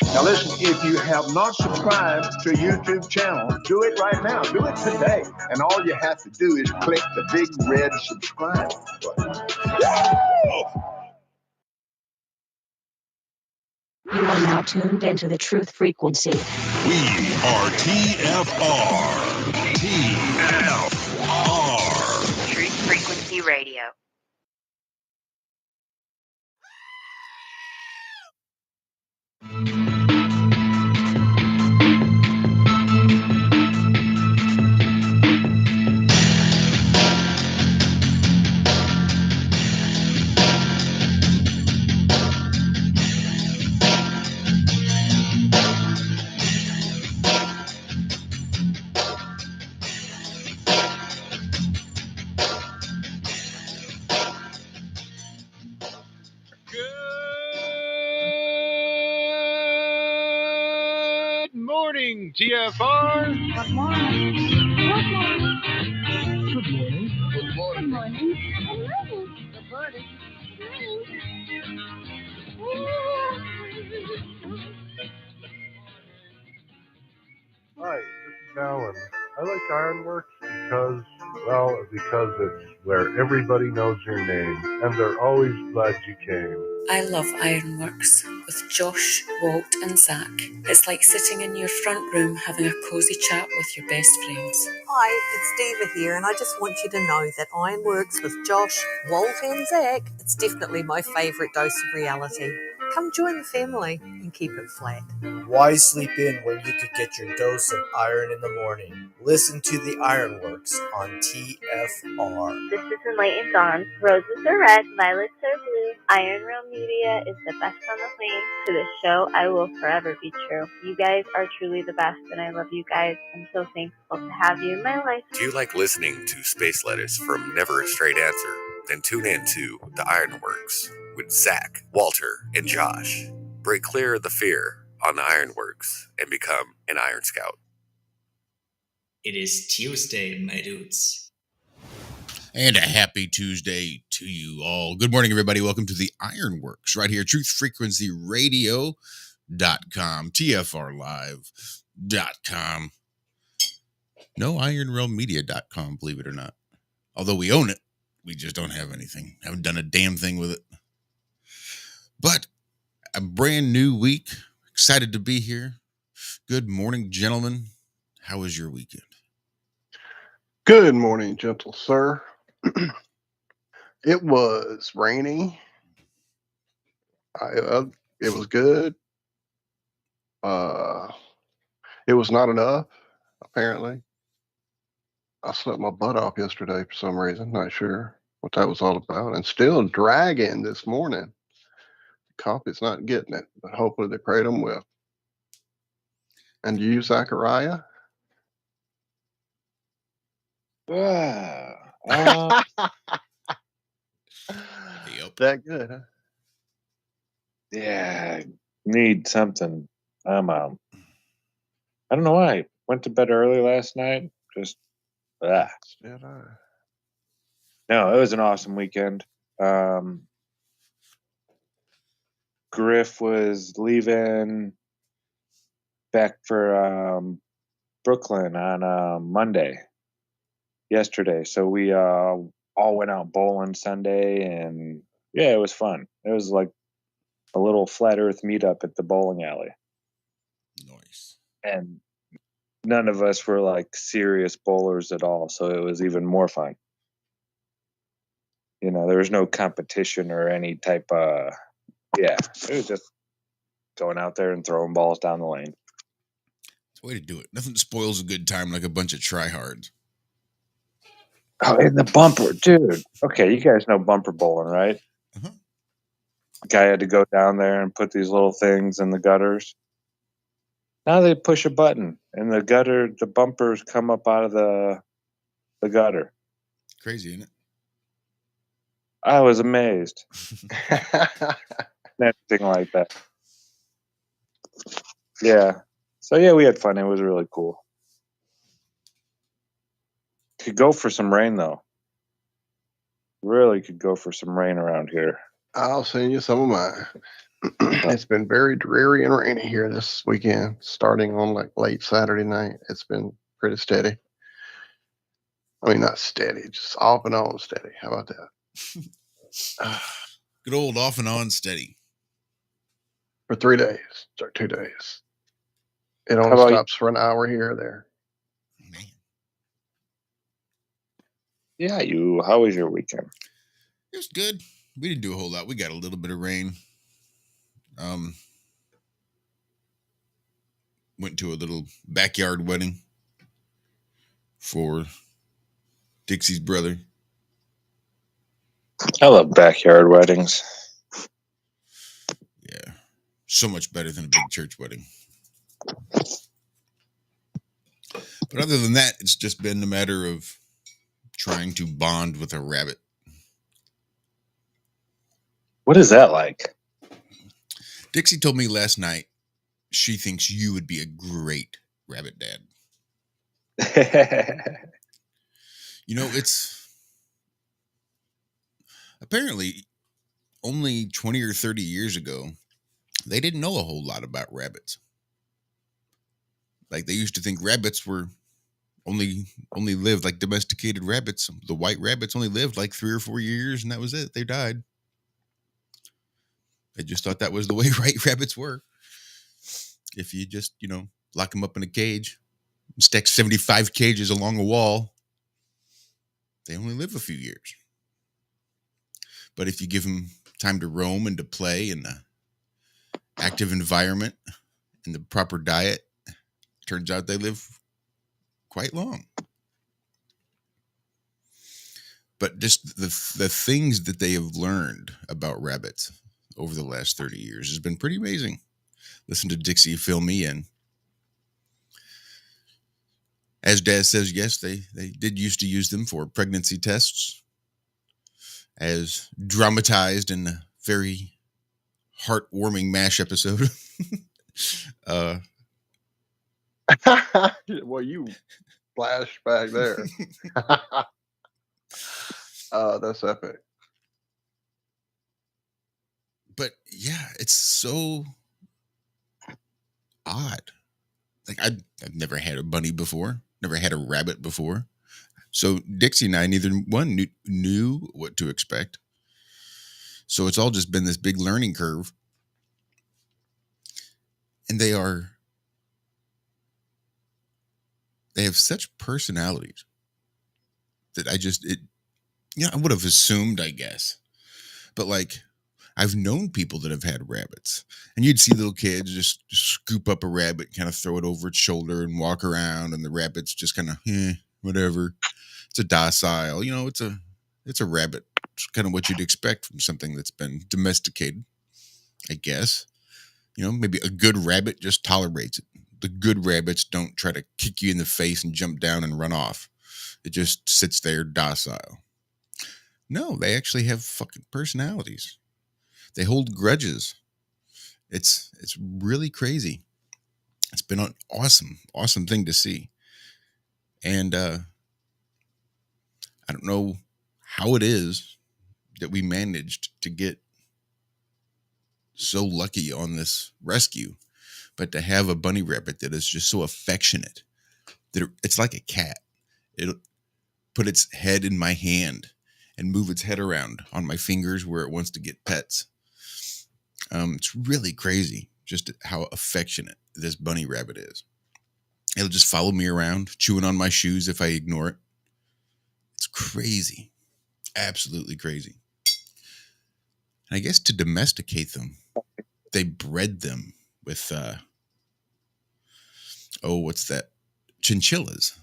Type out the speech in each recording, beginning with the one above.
Now listen, if you have not subscribed to a YouTube channel, do it right now. Do it today. And all you have to do is click the big red subscribe button. You are now tuned into the truth frequency. We are TFR. TFR. Truth Frequency Radio. Good morning, TFR. Good morning. Good morning. Good morning. Good morning. Good morning. Good morning. Hi, this is Alan. I like Ironworx because it's where everybody knows your name, and they're always glad you came. I love Ironworx with Josh, Walt and Zach. It's like sitting in your front room having a cosy chat with your best friends. Hi, it's Diva here, and I just want you to know that Ironworx with Josh, Walt and Zach, it's definitely my favourite dose of reality. Come join the family and keep it flat. Why sleep in when you could get your dose of iron in the morning? Listen to the Ironworx on TFR. This is Enlightened Dawn. Roses are red, violets are blue. Iron Realm Media is the best on the planet. To this show, I will forever be true. You guys are truly the best, and I love you guys. I'm so thankful to have you in my life. Do you like listening to space letters from Never a Straight Answer? Then tune in to The Ironworx with Zach, Walter, and Josh. Break clear of the fear on the Ironworx and become an Iron Scout. It is Tuesday, my dudes. And a happy Tuesday to you all. Good morning, everybody. Welcome to the Ironworx right here, truthfrequencyradio.com, TFRlive.com. No, ironrealmedia.com, believe it or not. Although we own it, we just don't have anything. Haven't done a damn thing with it. But a brand new week. Excited to be here. Good morning, gentlemen. How was your weekend? Good morning, gentle sir. It was rainy. It was good. It was not enough, apparently. I slept my butt off yesterday for some reason. Not sure what that was all about. And still dragging this morning. The coffee's not getting it, but hopefully they prayed them with. And you, Zachariah? Yep. That good, huh? Yeah, need something. I'm out. I don't know why. Went to bed early last night. Just, No, it was an awesome weekend. Griff was leaving back for Brooklyn on Monday, yesterday. So we all went out bowling Sunday, and yeah, it was fun. It was like a little flat earth meetup at the bowling alley. Nice. And none of us were like serious bowlers at all, so it was even more fun. You know, there was no competition or any type of, it was just going out there and throwing balls down the lane. It's a way to do it. Nothing spoils a good time like a bunch of tryhards. Oh, and the bumper, dude. Okay, you guys know bumper bowling, right? Uh-huh. The guy had to go down there and put these little things in the gutters. Now they push a button, and the bumpers come up out of the gutter. Crazy, isn't it? I was amazed. Anything like that. Yeah. So, yeah, we had fun. It was really cool. Could go for some rain, though. Really could go for some rain around here. I'll send you some of mine. It's been very dreary and rainy here this weekend, starting on like late Saturday night. It's been pretty steady. I mean, not steady, just off and on steady. How about that? Good old off and on steady. For 3 days or 2 days. It How only about stops for an hour here or there. Yeah, how was your weekend? It was good. We didn't do a whole lot. We got a little bit of rain. Went to a little backyard wedding for Dixie's brother. I love backyard weddings. Yeah. So much better than a big church wedding. But other than that, it's just been a matter of trying to bond with a rabbit. What is that like? Dixie told me last night she thinks you would be a great rabbit dad. You know, it's apparently only 20 or 30 years ago, they didn't know a whole lot about rabbits. Like they used to think rabbits were only lived like domesticated rabbits. The white rabbits only lived like 3 or 4 years, and that was it. They died. They just thought that was the way white rabbits were. If you just, lock them up in a cage, stack 75 cages along a wall, they only live a few years. But if you give them time to roam and to play in the active environment and the proper diet, turns out they live quite long. But just the things that they have learned about rabbits over the last 30 years has been pretty amazing. Listen to Dixie fill me in. As Dad says, yes, they did used to use them for pregnancy tests, as dramatized in a very heartwarming MASH episode. Well, you flash back there. That's epic. But yeah, it's so odd. Like I've never had a bunny before, never had a rabbit before. So Dixie and I, neither one knew what to expect. So it's all just been this big learning curve. And they have such personalities that I would have assumed, I guess. But like, I've known people that have had rabbits, and you'd see little kids just scoop up a rabbit, kind of throw it over its shoulder and walk around, and the rabbit's just kind of, whatever. It's a docile, it's a rabbit. It's kind of what you'd expect from something that's been domesticated, I guess. Maybe a good rabbit just tolerates it. The good rabbits don't try to kick you in the face and jump down and run off. It just sits there docile. No, they actually have fucking personalities. They hold grudges. It's really crazy. It's been an awesome thing to see. And I don't know how it is that we managed to get so lucky on this rescue, but to have a bunny rabbit that is just so affectionate that it's like a cat. It'll put its head in my hand and move its head around on my fingers where it wants to get pets. It's really crazy just how affectionate this bunny rabbit is. It'll just follow me around, chewing on my shoes if I ignore it. It's crazy. Absolutely crazy. And I guess to domesticate them, they bred them with, what's that? Chinchillas.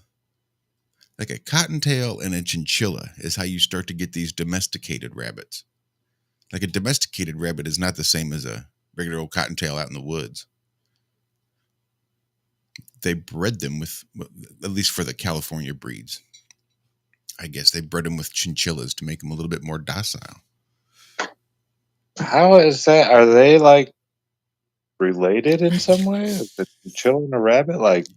Like a cottontail and a chinchilla is how you start to get these domesticated rabbits. Like a domesticated rabbit is not the same as a regular old cottontail out in the woods. They bred them with, at least for the California breeds, I guess they bred them with chinchillas to make them a little bit more docile. How is that? Are they like related in some way? Is the chinchilla and a rabbit like?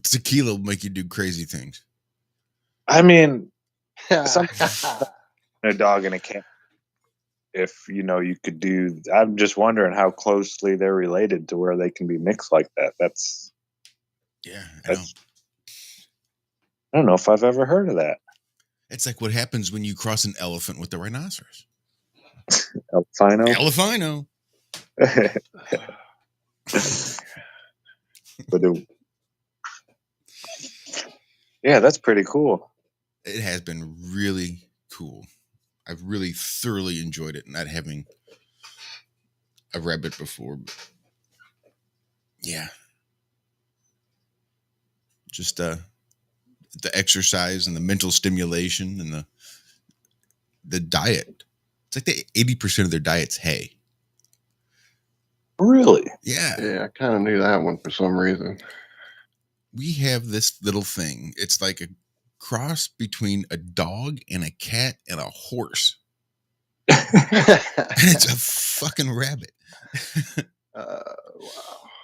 Tequila will make you do crazy things. I mean, a dog and a cat. if you could do. I'm just wondering how closely they're related to where they can be mixed like that. That's Yeah, I know. I don't know if I've ever heard of that. It's like what happens when you cross an elephant with the rhinoceros. Alfino. Alfino. Yeah, that's pretty cool. It has been really cool. I've really thoroughly enjoyed it, not having a rabbit before. But yeah. Just the exercise and the mental stimulation and the diet. It's like 80% of their diet's hay. Really? Yeah. Yeah, I kind of knew that one for some reason. We have this little thing. It's like a cross between a dog and a cat and a horse. And it's a fucking rabbit. Wow.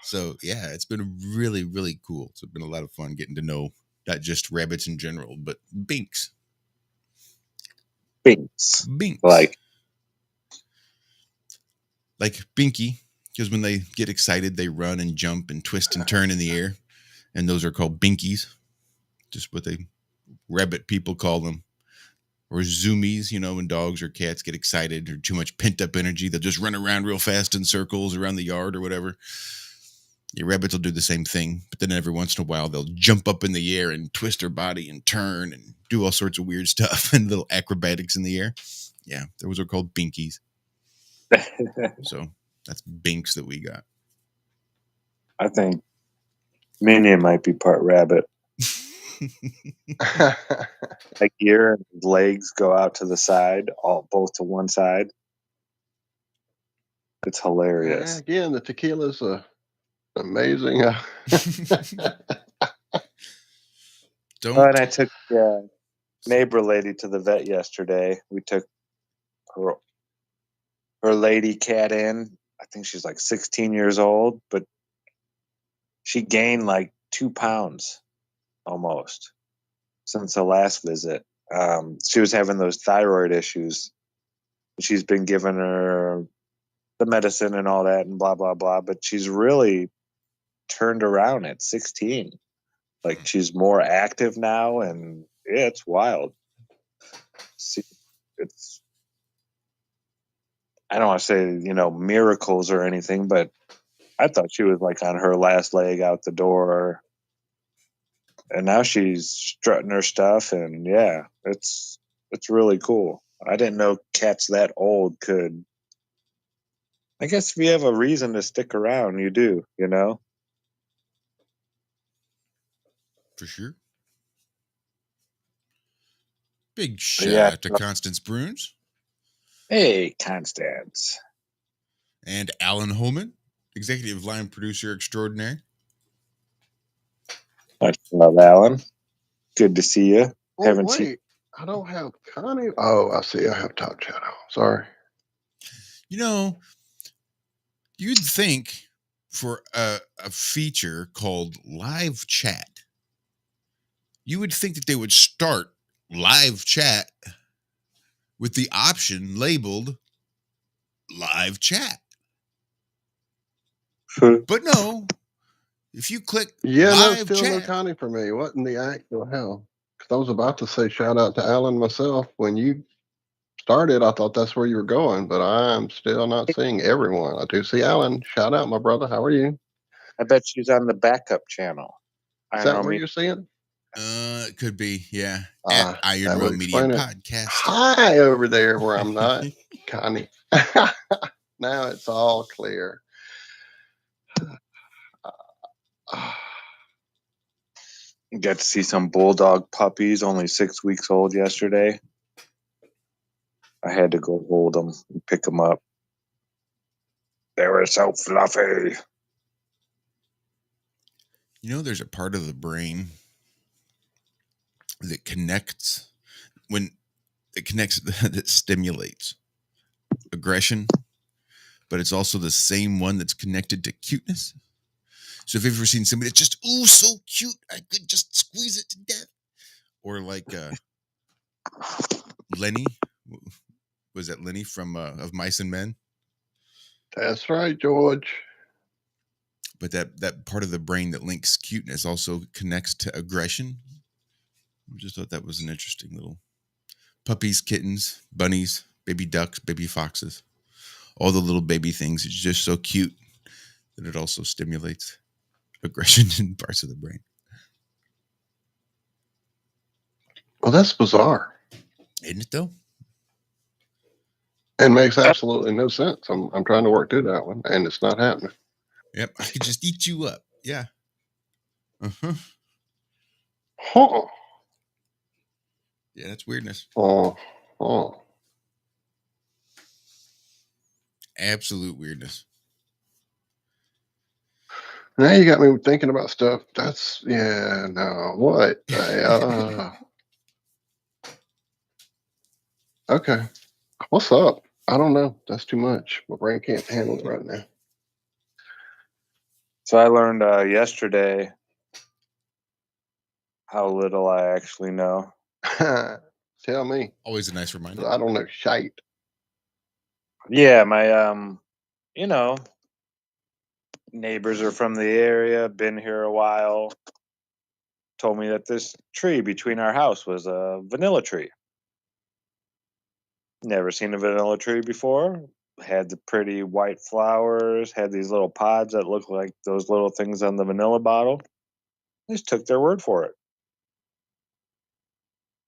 So yeah, it's been really, really cool. It's been a lot of fun getting to know not just rabbits in general, but binks. Binks. Like Binky, because when they get excited, they run and jump and twist and turn in the air. And those are called binkies. Just what they rabbit people call them. Or zoomies, when dogs or cats get excited or too much pent up energy, they'll just run around real fast in circles around the yard or whatever. Your rabbits will do the same thing, but then every once in a while they'll jump up in the air and twist their body and turn and do all sorts of weird stuff and little acrobatics in the air. Yeah, those are called binkies. So that's binks that we got. I think Minion might be part rabbit. Like ear and legs go out to the side, both to one side. It's hilarious. Again, the tequila's amazing. And I took neighbor lady to the vet yesterday. We took her lady cat in. I think she's like 16 years old, but she gained like 2 pounds almost since the last visit. She was having those thyroid issues. She's been giving her the medicine and all that and blah, blah, blah. But she's really turned around at 16. Like she's more active now, and yeah, it's wild. I don't want to say, miracles or anything, but I thought she was like on her last leg out the door. And now she's strutting her stuff, and yeah, it's really cool. I didn't know cats that old could. I guess if you have a reason to stick around, you do, For sure. Big shout out to Constance Bruns. Hey, Constance. And Alan Holman, executive line producer extraordinaire. Much love, Alan. Good to see you. Oh, wait. I don't have Connie. Oh, I see. I have Top Shadow. Sorry. You'd think for a feature called live chat, you would think that they would start live chat with the option labeled live chat. But no, if you click live no, still chat, no Connie for me. What in the actual hell? Because I was about to say shout out to Alan myself. When you started, I thought that's where you were going, but I'm still not seeing everyone. I do see Alan. Shout out, my brother. How are you? I bet she's on the backup channel. Is that where you're seeing? It could be, yeah. At Iron that Row would Media explain it. Podcast. Hi over there where I'm not, Connie. Now it's all clear. Got to see some bulldog puppies, only 6 weeks old yesterday. I had to go hold them and pick them up. They were so fluffy. There's a part of the brain that connects that stimulates aggression, but it's also the same one that's connected to cuteness. So if you've ever seen somebody that's just, ooh, so cute, I could just squeeze it to death. Or like Lenny, Was that Lenny from of Mice and Men? That's right, George. But that part of the brain that links cuteness also connects to aggression. I just thought that was an interesting little puppies, kittens, bunnies, baby ducks, baby foxes, all the little baby things. It's just so cute that it also stimulates aggression in parts of the brain. Well, that's bizarre. Isn't it though? And makes absolutely no sense. I'm trying to work through that one, and it's not happening. Yep, I could just eat you up. Yeah. Uh-huh. Huh. Yeah, that's weirdness. Oh. Absolute weirdness. Now you got me thinking about stuff. That's what? Okay. What's up? I don't know. That's too much. My brain can't handle it right now. So I learned yesterday how little I actually know. Tell me. Always a nice reminder. I don't know shite. Yeah, my neighbors are from the area, been here a while. Told me that this tree between our house was a vanilla tree. Never seen a vanilla tree before. Had the pretty white flowers, had these little pods that look like those little things on the vanilla bottle. I just took their word for it.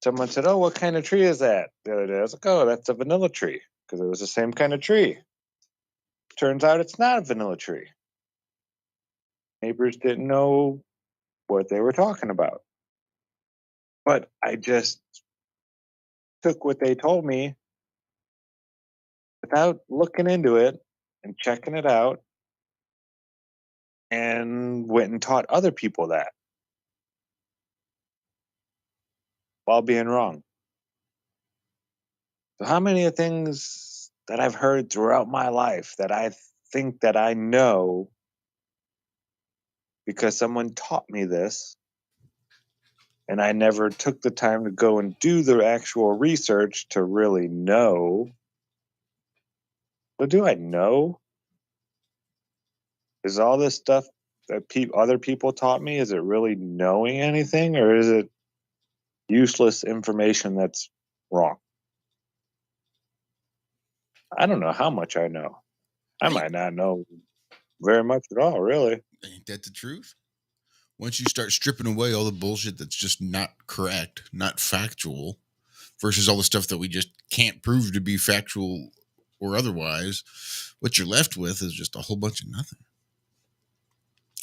Someone said, "Oh, what kind of tree is that?" The other day I was like, "Oh, that's a vanilla tree," because it was the same kind of tree. Turns out it's not a vanilla tree. Neighbors didn't know what they were talking about. But I just took what they told me without looking into it and checking it out, and went and taught other people that while being wrong. So how many things that I've heard throughout my life that I think that I know because someone taught me this, and I never took the time to go and do the actual research to really know. But do I know? Is all this stuff that other people taught me, is it really knowing anything, or is it useless information that's wrong? I don't know how much I know. I might not know very much at all, really. Ain't that the truth? Once you start stripping away all the bullshit that's just not correct, not factual, versus all the stuff that we just can't prove to be factual or otherwise, what you're left with is just a whole bunch of nothing.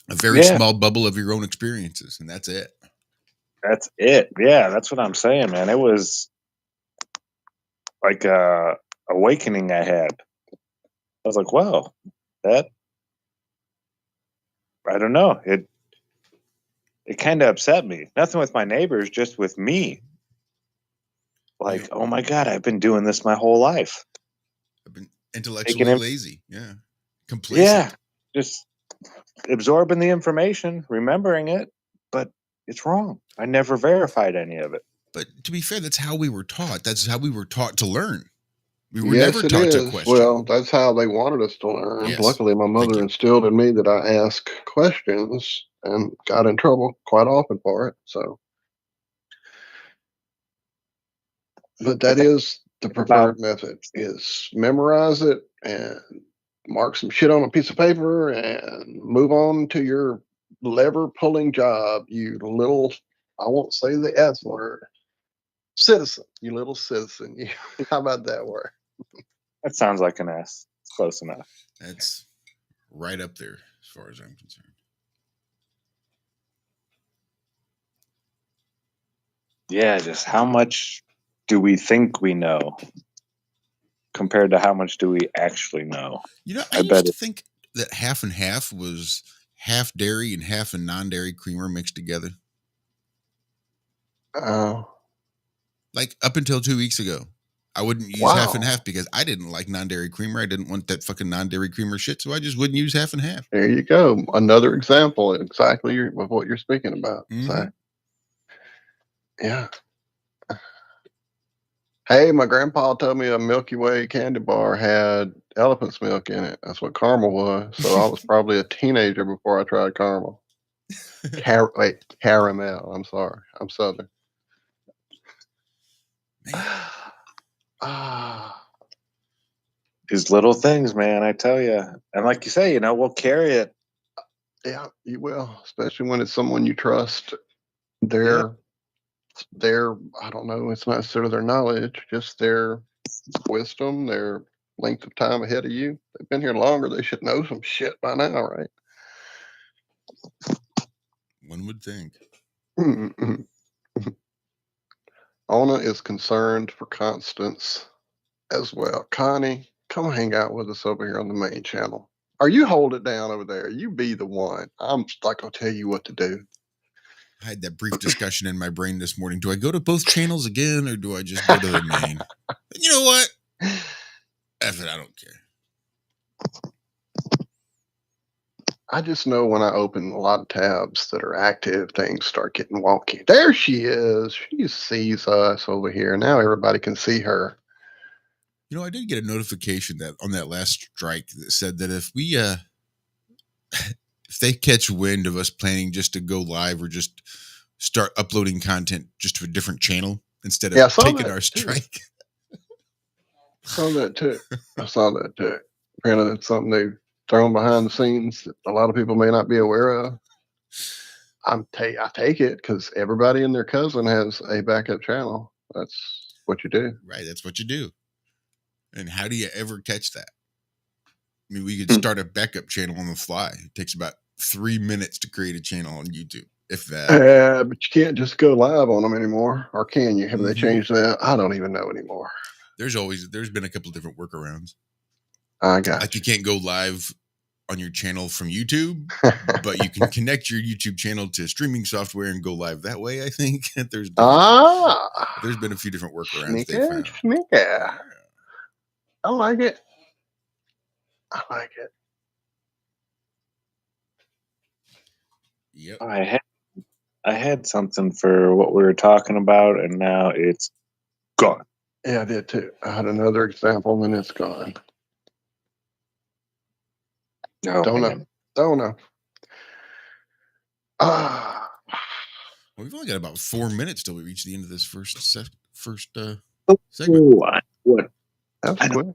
A very small bubble of your own experiences, and that's it. That's it. Yeah, that's what I'm saying, man. It was like a awakening I had. I was like, wow, that, I don't know. It kind of upset me. Nothing with my neighbors, just with me. Like, oh my God, I've been doing this my whole life. I've been intellectually lazy. Yeah. Complacent. Yeah. Just absorbing the information, remembering it, but it's wrong. I never verified any of it. But to be fair, that's how we were taught. That's how we were taught to learn. We were Yes, never it taught is. to question. Well, that's how they wanted us to learn. Yes. Luckily, my mother instilled in me that I ask questions and got in trouble quite often for it. So, but that is the preferred method: is memorize it and mark some shit on a piece of paper and move on to your lever pulling job. You little, I won't say the S word, citizen. You little citizen. How about that word? That sounds like an S. It's close enough. That's right up there as far as I'm concerned. Yeah, just how much do we think we know compared to how much do we actually know? You know, I used to think that half and half was half dairy and half a non-dairy creamer mixed together. Oh. Like up until 2 weeks ago. I wouldn't use half and half because I didn't like non-dairy creamer. I didn't want that fucking non-dairy creamer shit, so I just wouldn't use half and half. There you go. Another example exactly of what you're speaking about. Mm-hmm. So, yeah. Hey, my grandpa told me a Milky Way candy bar had elephant's milk in it. That's what caramel was. So I was probably a teenager before I tried caramel. Caramel. I'm sorry. I'm Southern. These little things, man, I tell you. And like you say, we'll carry it. Yeah, you will, especially when it's someone you trust. Yeah. Their I don't know, it's not necessarily their knowledge, just their wisdom, their length of time ahead of you. They've been here longer. They should know some shit by now, right? One would think. Ona is concerned for Constance as well. Connie, come hang out with us over here on the main channel. Or you hold it down over there. You be the one. I'm not going to tell you what to do. I had that brief discussion in my brain this morning. Do I go to both channels again or do I just go to the main? You know what? F it, I don't care. I just know when I open a lot of tabs that are active, things start getting wonky. There she is. She sees us over here. Now everybody can see her. I did get a notification that on that last strike that said that if we if they catch wind of us planning just to go live or just start uploading content just to a different channel instead of taking our strike. I saw that too. Apparently that's something they've thrown behind the scenes that a lot of people may not be aware of. I take it because everybody and their cousin has a backup channel. That's what you do. Right, that's what you do. And how do you ever catch that? I mean, we could start a backup channel on the fly. It takes about 3 minutes to create a channel on YouTube, if that. But you can't just go live on them anymore, or can you? Have they changed that? I don't even know anymore. There's been a couple of different workarounds. I got like you can't go live on your channel from YouTube, but you can connect your YouTube channel to streaming software and go live that way. I think there's been a few different workarounds they found. Sneaker. I like it. Yep. I had something for what we were talking about, and now it's gone. Yeah, I did too. I had another example, and it's gone. Oh, Don't man. know. Well, we've only got about 4 minutes till we reach the end of this first segment. What? That was quick.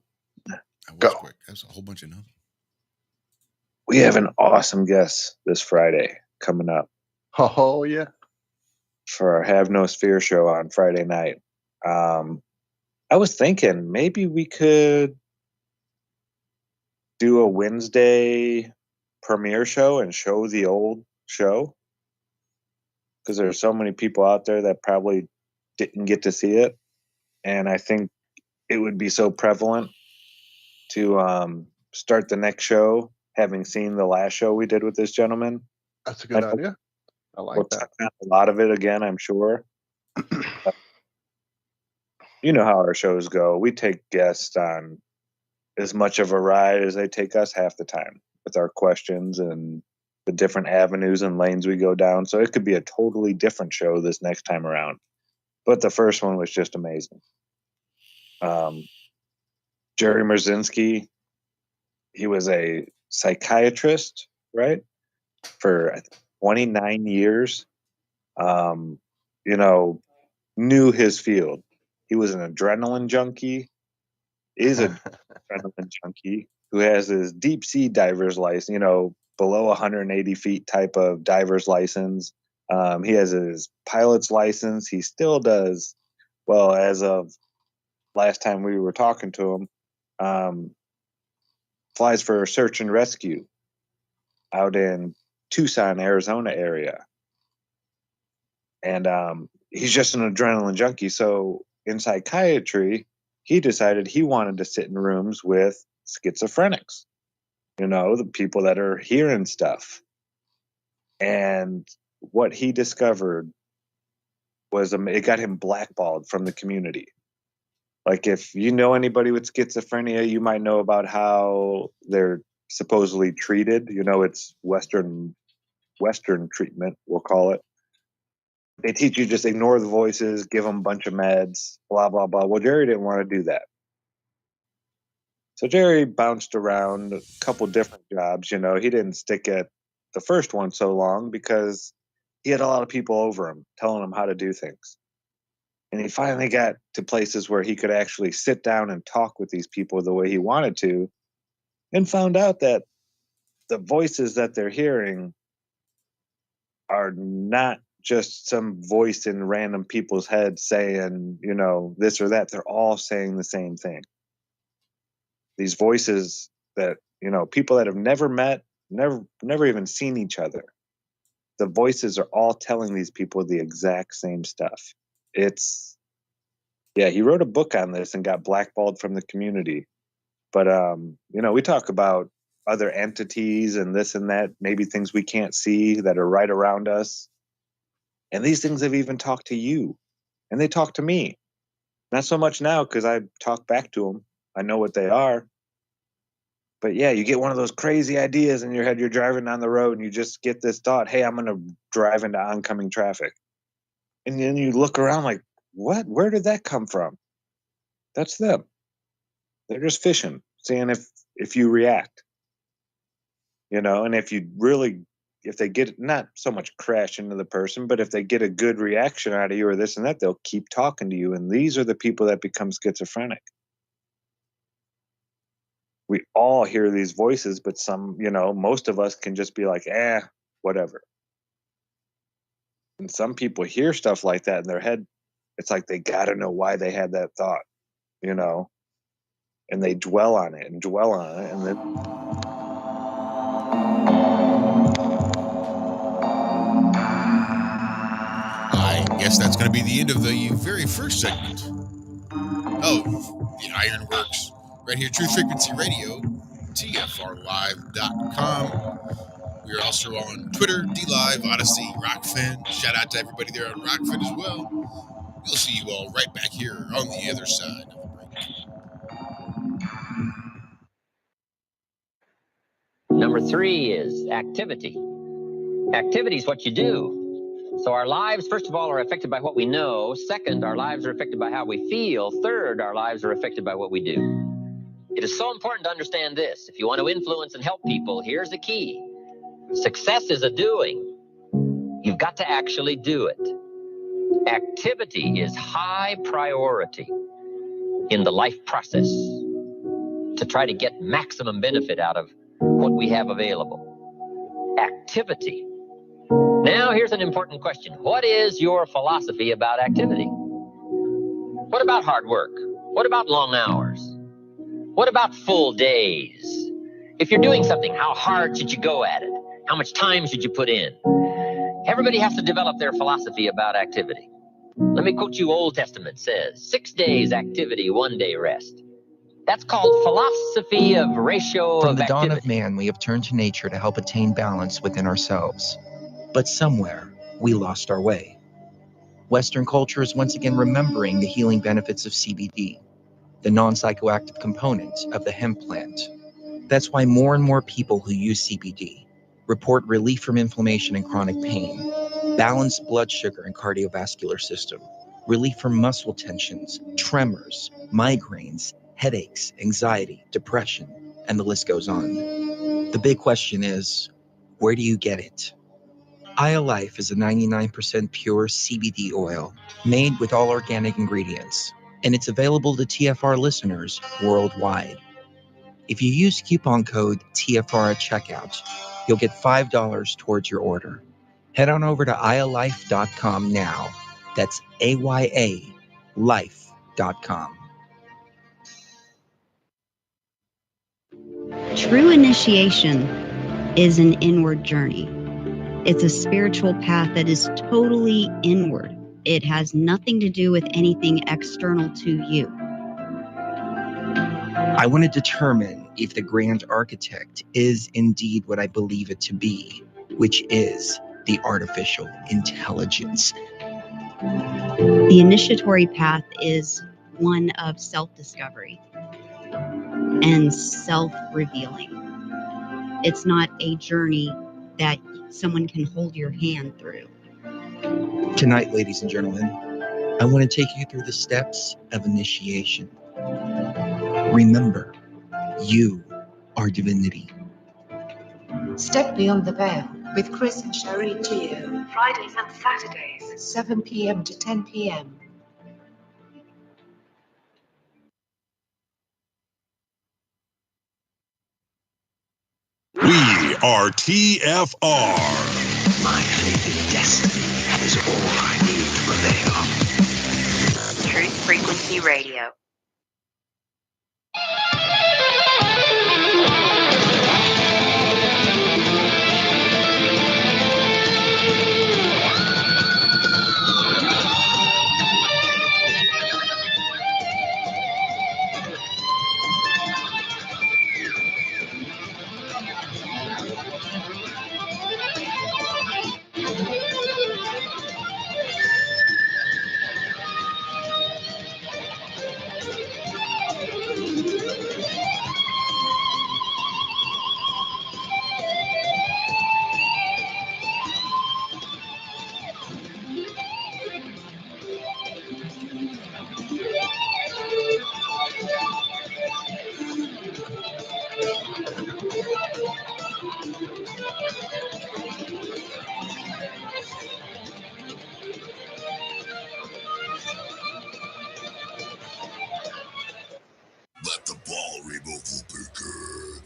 That was quick. That's a whole bunch of nothing. We have an awesome guest this Friday coming up. Oh, yeah. For our Have No Sphere show on Friday night. I was thinking maybe we could do a Wednesday premiere show and show the old show. Because there's so many people out there that probably didn't get to see it. And I think it would be so prevalent to start the next show having seen the last show we did with this gentleman. That's a good idea. I like we'll that. Touch on a lot of it again, I'm sure. You know how our shows go. We take guests on as much of a ride as they take us half the time with our questions and the different avenues and lanes we go down. So it could be a totally different show this next time around. But the first one was just amazing. Jerry Merzinski, he was a psychiatrist, right? For 29 years. Knew his field. He was an adrenaline junkie, is an adrenaline junkie who has his deep sea diver's license, below 180 feet type of diver's license. He has his pilot's license. He still does, well, as of last time we were talking to him, flies for search and rescue out in Tucson, Arizona area. And he's just an adrenaline junkie. So in psychiatry, he decided he wanted to sit in rooms with schizophrenics, the people that are hearing stuff. And what he discovered was it got him blackballed from the community. Like if you know anybody with schizophrenia, you might know about how they're supposedly treated. It's Western treatment, we'll call it. They teach you just ignore the voices, give them a bunch of meds, blah, blah, blah. Well, Jerry didn't want to do that. So Jerry bounced around a couple different jobs. He didn't stick at the first one so long because he had a lot of people over him telling him how to do things. And he finally got to places where he could actually sit down and talk with these people the way he wanted to, and found out that the voices that they're hearing are not just some voice in random people's heads saying, this or that. They're all saying the same thing. These voices that, people that have never met, never even seen each other. The voices are all telling these people the exact same stuff. He wrote a book on this and got blackballed from the community. But, we talk about other entities and this and that, maybe things we can't see that are right around us. And these things have even talked to you, and they talk to me. Not so much now because I talk back to them. I know what they are. But yeah, you get one of those crazy ideas in your head. You're driving down the road and you just get this thought, hey, I'm going to drive into oncoming traffic. And then you look around like, what? Where did that come from? That's them. They're just fishing, seeing if you react. And if they get not so much crash into the person, but if they get a good reaction out of you or this and that, they'll keep talking to you. And these are the people that become schizophrenic. We all hear these voices, but most of us can just be like, whatever. And some people hear stuff like that in their head. It's like they got to know why they had that thought, and they dwell on it. And then I guess that's going to be the end of the very first segment of the Ironworx right here, True Frequency Radio, TFRlive.com. We are also on Twitter, DLive, Odyssey, Rockfin. Shout out to everybody there on Rockfin as well. We'll see you all right back here on the other side of the break. Number 3 is activity. Activity is what you do. So our lives, first of all, are affected by what we know. Second, our lives are affected by how we feel. Third, our lives are affected by what we do. It is so important to understand this. If you want to influence and help people, here's the key. Success is a doing. You've got to actually do it. Activity is high priority in the life process to try to get maximum benefit out of what we have available. Activity. Now, here's an important question. What is your philosophy about activity? What about hard work? What about long hours? What about full days? If you're doing something, how hard should you go at it? How much time should you put in? Everybody has to develop their philosophy about activity. Let me quote you. Old Testament says, 6 days activity, 1 day rest. That's called philosophy of ratio From of the activity. dawn of man, we have turned to nature to help attain balance within ourselves. But somewhere, we lost our way. Western culture is once again remembering the healing benefits of CBD, the non-psychoactive component of the hemp plant. That's why more and more people who use CBD report relief from inflammation and chronic pain, balanced blood sugar and cardiovascular system, relief from muscle tensions, tremors, migraines, headaches, anxiety, depression, and the list goes on. The big question is, where do you get it? iLife is a 99% pure CBD oil made with all organic ingredients, and it's available to TFR listeners worldwide. If you use coupon code TFR at checkout, you'll get $5 towards your order. Head on over to ialife.com now. That's AYA life.com. True initiation is an inward journey. It's a spiritual path that is totally inward. It has nothing to do with anything external to you. I want to determine if the grand architect is indeed what I believe it to be, which is the artificial intelligence. The initiatory path is one of self-discovery and self-revealing. It's not a journey that someone can hold your hand through. Tonight, ladies and gentlemen, I want to take you through the steps of initiation. Remember, you are divinity. Step Beyond the Veil with Chris and Sherry Geo. Fridays and Saturdays, 7 p.m. to 10 p.m. We are TFR. My faith in destiny is all I need to prevail. Truth Frequency Radio. Let the ball removal begin.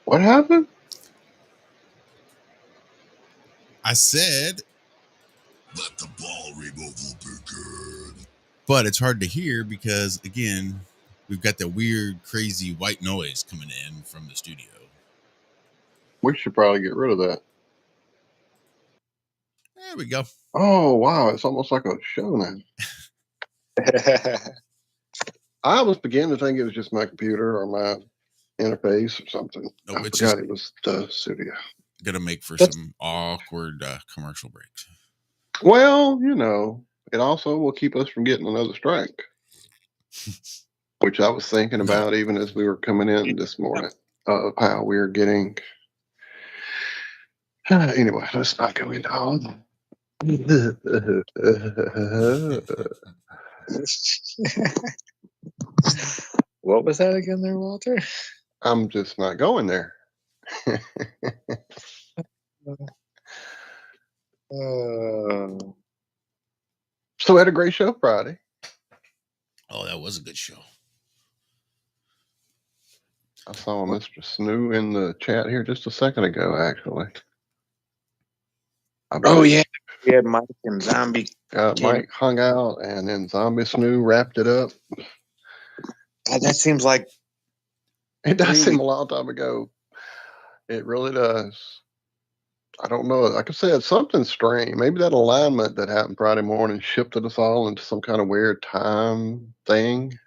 What happened? I said, let the ball removal begin. But it's hard to hear because, again, we've got that weird, crazy white noise coming in from the studio. We should probably get rid of that. There we go. Oh, wow. It's almost like a show now. I was beginning to think it was just my computer or my interface or something. No, I it's forgot just it was the studio. Gonna make for some awkward commercial breaks. Well, it also will keep us from getting another strike, which I was thinking about even as we were coming in this morning of how we are getting. Anyway, let's not go into all of them. What was that again there, Walter? I'm just not going there. So we had a great show Friday. Oh, that was a good show. I saw Mr. Snoo in the chat here just a second ago, actually. Oh, yeah. We had Mike and Zombie. Mike hung out, and then Zombie Snoo wrapped it up. God, that seems like... It does seem a long time ago. It really does. I don't know. Like I said, something strange. Maybe that alignment that happened Friday morning shifted us all into some kind of weird time thing.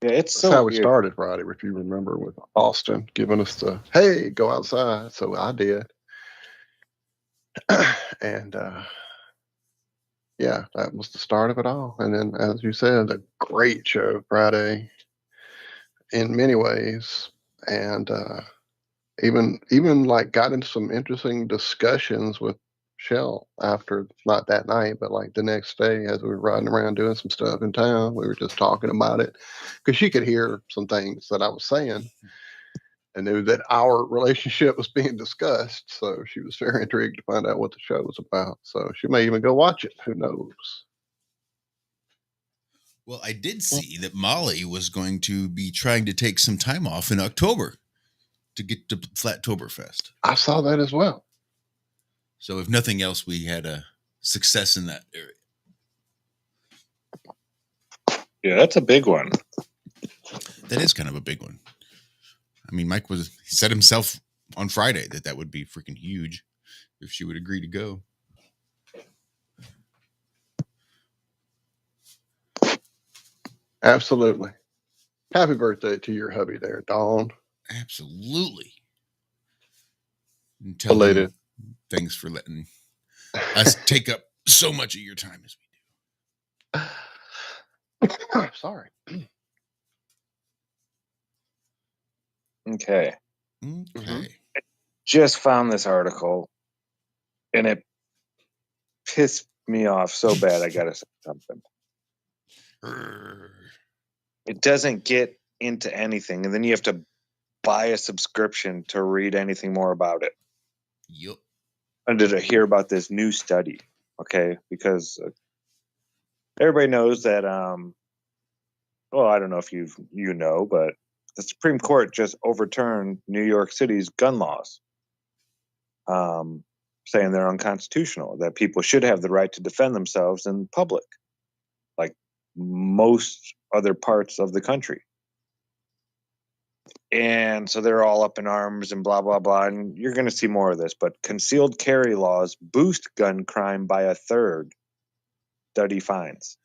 Yeah, it's That's so how we weird. started Friday, if you remember, with Austin giving us the, hey, go outside. So I did. And yeah, that was the start of it all. And then, as you said, a great show Friday in many ways. And even like got into some interesting discussions with Shell after, not that night, but like the next day as we were riding around doing some stuff in town. We were just talking about it because she could hear some things that I was saying and knew that our relationship was being discussed. So she was very intrigued to find out what the show was about. So she may even go watch it. Who knows? Well, I did see that Molly was going to be trying to take some time off in October to get to Flattoberfest. I saw that as well. So if nothing else, we had a success in that area. Yeah, that's a big one. That is kind of a big one. I mean, Mike he said himself on Friday that would be freaking huge if she would agree to go. Absolutely. Happy birthday to your hubby there, Dawn. Absolutely. And tell Belated. him thanks for letting us take up so much of your time as we do. Sorry. Okay. Okay. Just found this article, and it pissed me off so bad I gotta say something. It doesn't get into anything, and then you have to buy a subscription to read anything more about it. Yep. And did I hear about this new study? Okay, because everybody knows that. Well, I don't know if you know, but the Supreme Court just overturned New York City's gun laws, saying they're unconstitutional. That people should have the right to defend themselves in public, like most other parts of the country. And so they're all up in arms and blah, blah, blah. And you're going to see more of this. But concealed carry laws boost gun crime by 1/3, study finds.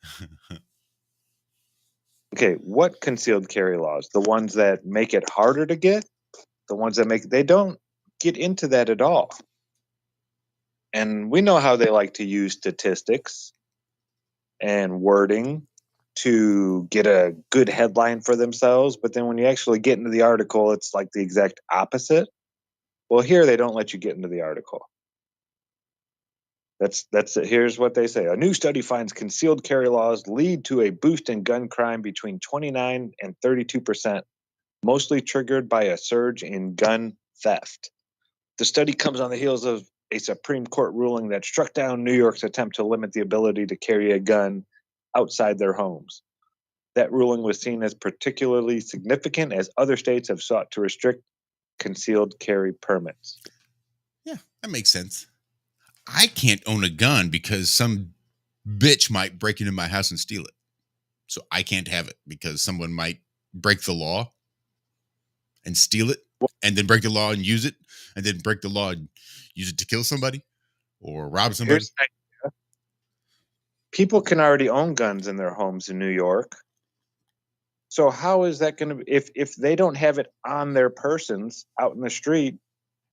Okay, what concealed carry laws? The ones that make it harder to get? The ones that they don't get into that at all. And we know how they like to use statistics and wording to get a good headline for themselves. But then when you actually get into the article, it's like the exact opposite. Well, here they don't let you get into the article. That's it. Here's what they say. A new study finds concealed carry laws lead to a boost in gun crime between 29 and 32%, mostly triggered by a surge in gun theft. The study comes on the heels of a Supreme Court ruling that struck down New York's attempt to limit the ability to carry a gun outside their homes. That ruling was seen as particularly significant as other states have sought to restrict concealed carry permits. Yeah, that makes sense. I can't own a gun because some bitch might break into my house and steal it. So I can't have it because someone might break the law and steal it and then break the law and use it and then break the law and use it to kill somebody or rob somebody. People can already own guns in their homes in New York. So how is that going to if they don't have it on their persons out in the street?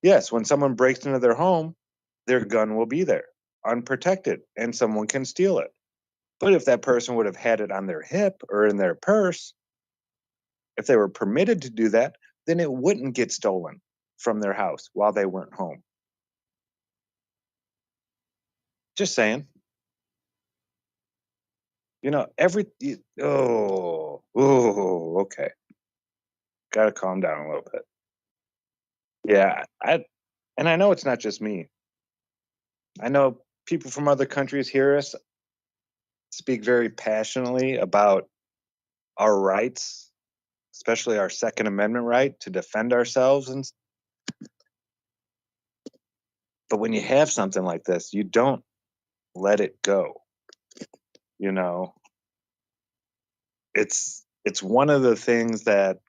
Yes, when someone breaks into their home, their gun will be there, unprotected, and someone can steal it. But if that person would have had it on their hip or in their purse, if they were permitted to do that, then it wouldn't get stolen from their house while they weren't home. Just saying. You know, okay. Got to calm down a little bit. Yeah, I know it's not just me. I know people from other countries hear us speak very passionately about our rights, especially our Second Amendment right to defend ourselves. But when you have something like this, you don't let it go. You know, it's one of the things that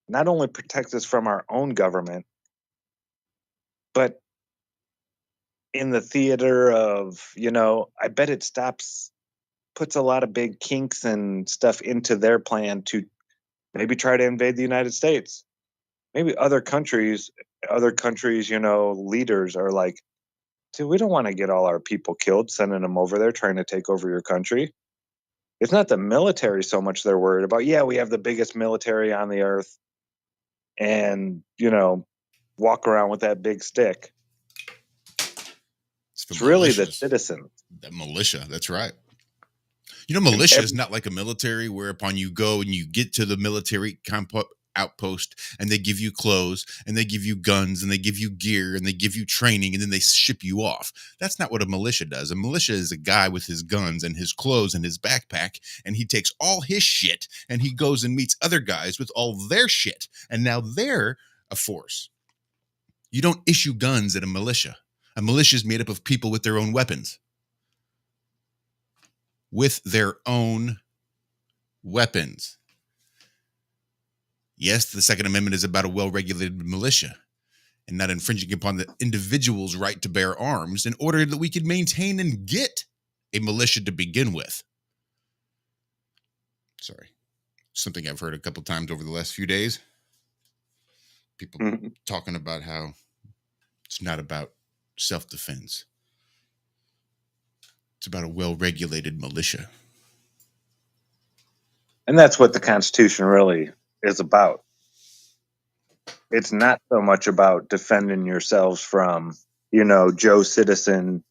not only protects us from our own government, but in the theater of, I bet it puts a lot of big kinks and stuff into their plan to maybe try to invade the United States. Maybe other countries, leaders are like, dude, we don't want to get all our people killed, sending them over there trying to take over your country. It's not the military so much they're worried about. Yeah, we have the biggest military on the earth and, walk around with that big stick. It's really the citizen. The militia, that's right. Militia is not like a military whereupon you go and you get to the military outpost and they give you clothes and they give you guns and they give you gear and they give you training and then they ship you off. That's not what a militia does. A militia is a guy with his guns and his clothes and his backpack, and he takes all his shit and he goes and meets other guys with all their shit, and now they're a force. You don't issue guns at a militia. A militia is made up of people with their own weapons. With their own weapons. Yes, the Second Amendment is about a well-regulated militia and not infringing upon the individual's right to bear arms in order that we could maintain and get a militia to begin with. Sorry. Something I've heard a couple times over the last few days. People talking about how it's not about self-defense. It's about a well-regulated militia. And that's what the Constitution really is about. It's not so much about defending yourselves from, Joe Citizen,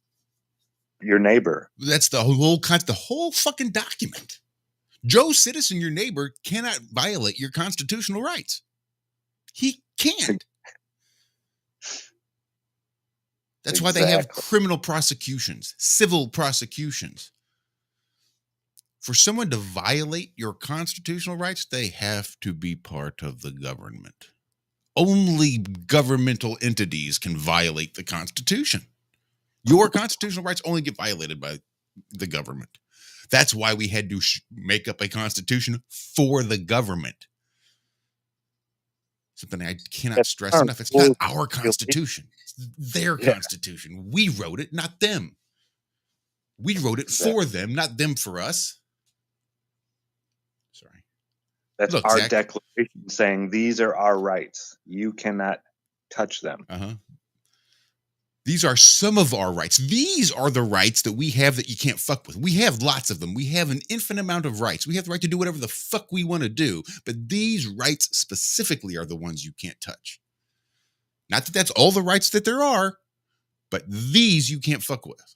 your neighbor. That's the whole fucking document. Joe Citizen, your neighbor, cannot violate your constitutional rights. He can't. That's why they have criminal prosecutions, civil prosecutions. For someone to violate your constitutional rights, they have to be part of the government. Only governmental entities can violate the Constitution. Your constitutional rights only get violated by the government. That's why we had to make up a constitution for the government. Something I cannot stress enough. It's not our constitution. It's their constitution. We wrote it, not them. We wrote it for them, not them for us. Sorry. That's our declaration saying these are our rights. You cannot touch them. These are some of our rights. These are the rights that we have that you can't fuck with. We have lots of them. We have an infinite amount of rights. We have the right to do whatever the fuck we want to do. But these rights specifically are the ones you can't touch. Not that that's all the rights that there are, but these you can't fuck with.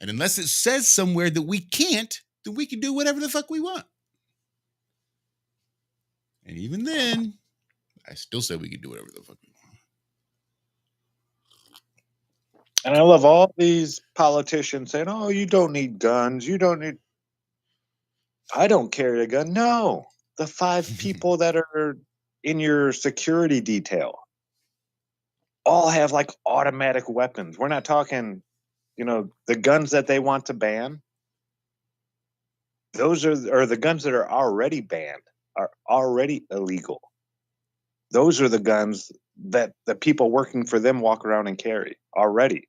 And unless it says somewhere that we can't, then we can do whatever the fuck we want. And even then, I still say we can do whatever the fuck we want. And I love all these politicians saying, oh, you don't need guns. You don't need. I don't carry a gun. No. The 5 people that are in your security detail all have like automatic weapons. We're not talking, the guns that they want to ban. Those are the guns that are already banned, are already illegal. Those are the guns that the people working for them walk around and carry already.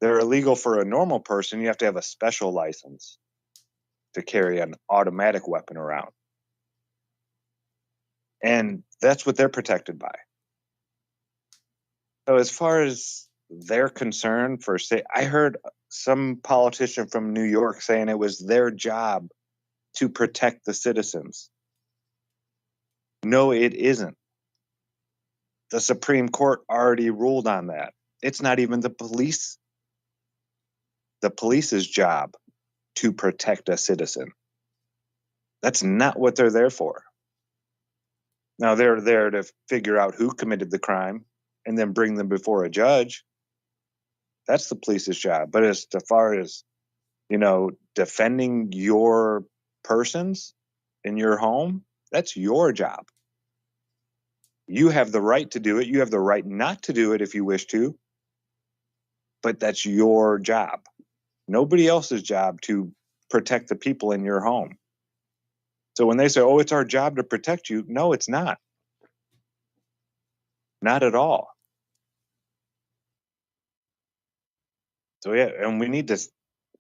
They're illegal for a normal person. You have to have a special license to carry an automatic weapon around. And that's what they're protected by. So as far as they're concerned I heard some politician from New York saying it was their job to protect the citizens. No, it isn't. The Supreme Court already ruled on that. It's not even the police's job to protect a citizen. That's not what they're there for. Now, they're there to figure out who committed the crime and then bring them before a judge. That's the police's job. But as far as, defending your persons in your home, that's your job. You have the right to do it. You have the right not to do it if you wish to. But that's your job. Nobody else's job to protect the people in your home. So when they say, oh, it's our job to protect you, no, it's not. Not at all. So, yeah, and we need to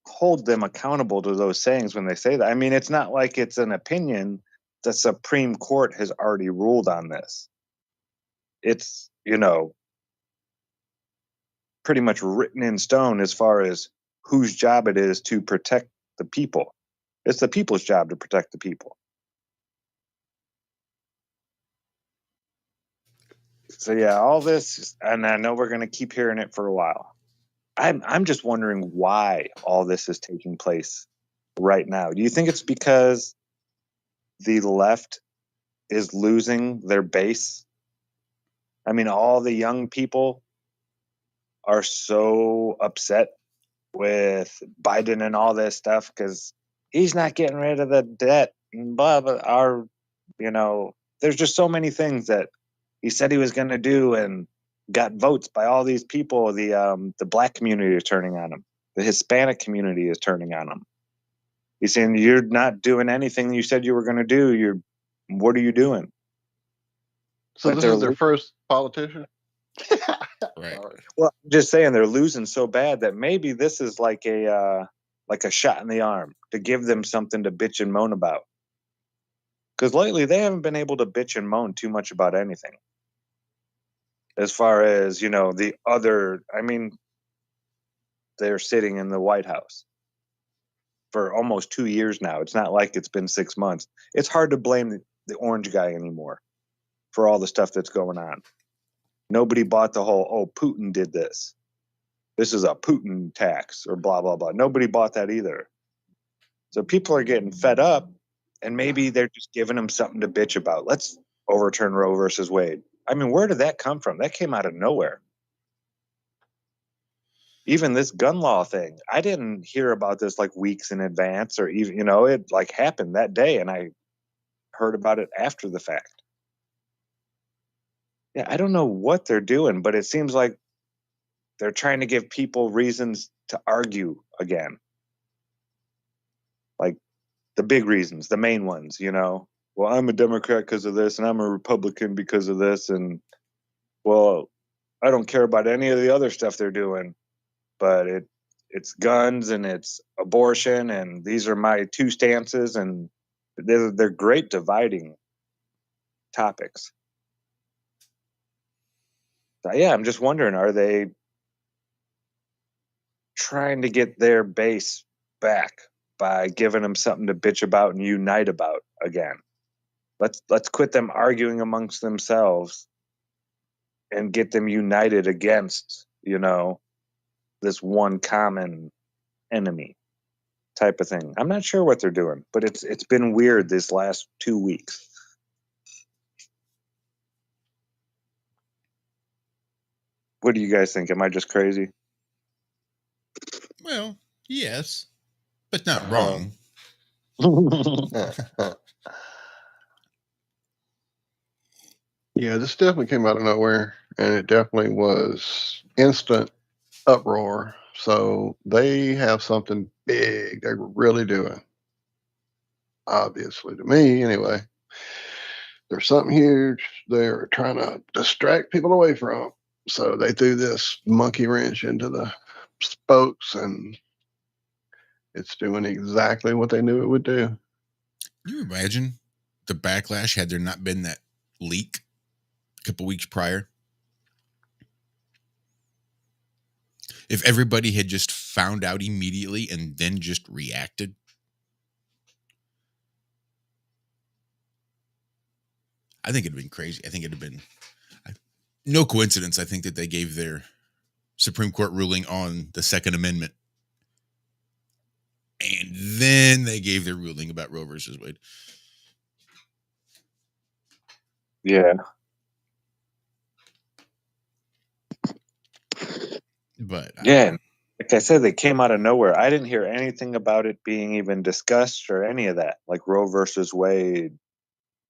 hold them accountable to those sayings when they say that. I mean, it's not like it's an opinion. The Supreme Court has already ruled on this. It's, pretty much written in stone as far as whose job it is to protect the people. It's the people's job to protect the people. So yeah, all this, and I know we're going to keep hearing it for a while. I'm just wondering why all this is taking place right now. Do you think it's because the left is losing their base? I mean, all the young people are so upset with Biden and all this stuff because he's not getting rid of the debt and blah, blah. There's just so many things that he said he was going to do and got votes by all these people. The black community is turning on him. The Hispanic community is turning on him. He's saying, you're not doing anything you said you were going to do. What are you doing? So this is their first politician? Right. Well, I'm just saying they're losing so bad that maybe this is like a shot in the arm to give them something to bitch and moan about. Because lately they haven't been able to bitch and moan too much about anything. As far as, the other, I mean, they're sitting in the White House for almost 2 years now. It's not like it's been 6 months. It's hard to blame the orange guy anymore. for all the stuff that's going on. Nobody bought the whole, oh, Putin did this. This is a Putin tax or blah, blah, blah. Nobody bought that either. So people are getting fed up, and maybe they're just giving them something to bitch about. Let's overturn Roe versus Wade. I mean, where did that come from? That came out of nowhere. Even this gun law thing, I didn't hear about this like weeks in advance, or even, it like happened that day, and I heard about it after the fact. Yeah, I don't know what they're doing, but it seems like they're trying to give people reasons to argue again. Like the big reasons, the main ones, Well, I'm a Democrat because of this, and I'm a Republican because of this, and, well, I don't care about any of the other stuff they're doing, but it's guns and it's abortion, and these are my two stances, and they're great dividing topics. So, yeah, I'm just wondering, are they trying to get their base back by giving them something to bitch about and unite about again? Let's quit them arguing amongst themselves and get them united against, this one common enemy type of thing. I'm not sure what they're doing, but it's been weird this last 2 weeks. What do you guys think? Am I just crazy? Well, yes, but not wrong. Yeah, this definitely came out of nowhere, and it definitely was instant uproar. So they have something big they were really doing. Obviously, to me, anyway. There's something huge they're trying to distract people away from. So they threw this monkey wrench into the spokes, and it's doing exactly what they knew it would do. Can you imagine the backlash had there not been that leak a couple weeks prior? If everybody had just found out immediately and then just reacted. I think it'd have been crazy. I think it'd have been no coincidence. I think that they gave their Supreme Court ruling on the Second Amendment, and then they gave their ruling about Roe versus Wade. Yeah. But yeah, like I said, they came out of nowhere. I didn't hear anything about it being even discussed or any of that, like Roe versus Wade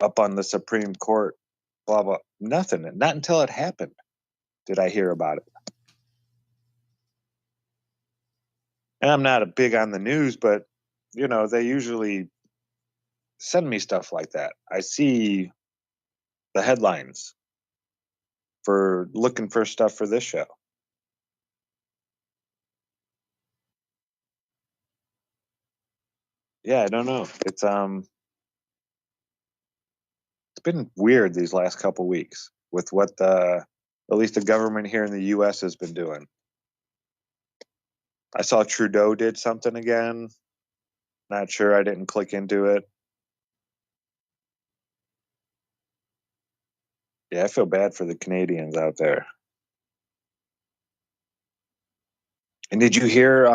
up on the Supreme Court, blah, blah, nothing. Not until it happened did I hear about it. And I'm not a big on the news, but, they usually send me stuff like that. I see the headlines for looking for stuff for this show. Yeah, I don't know. It's been weird these last couple weeks with what at least the government here in the U.S. has been doing. I saw Trudeau did something again. Not sure. I didn't click into it. Yeah, I feel bad for the Canadians out there. And did you hear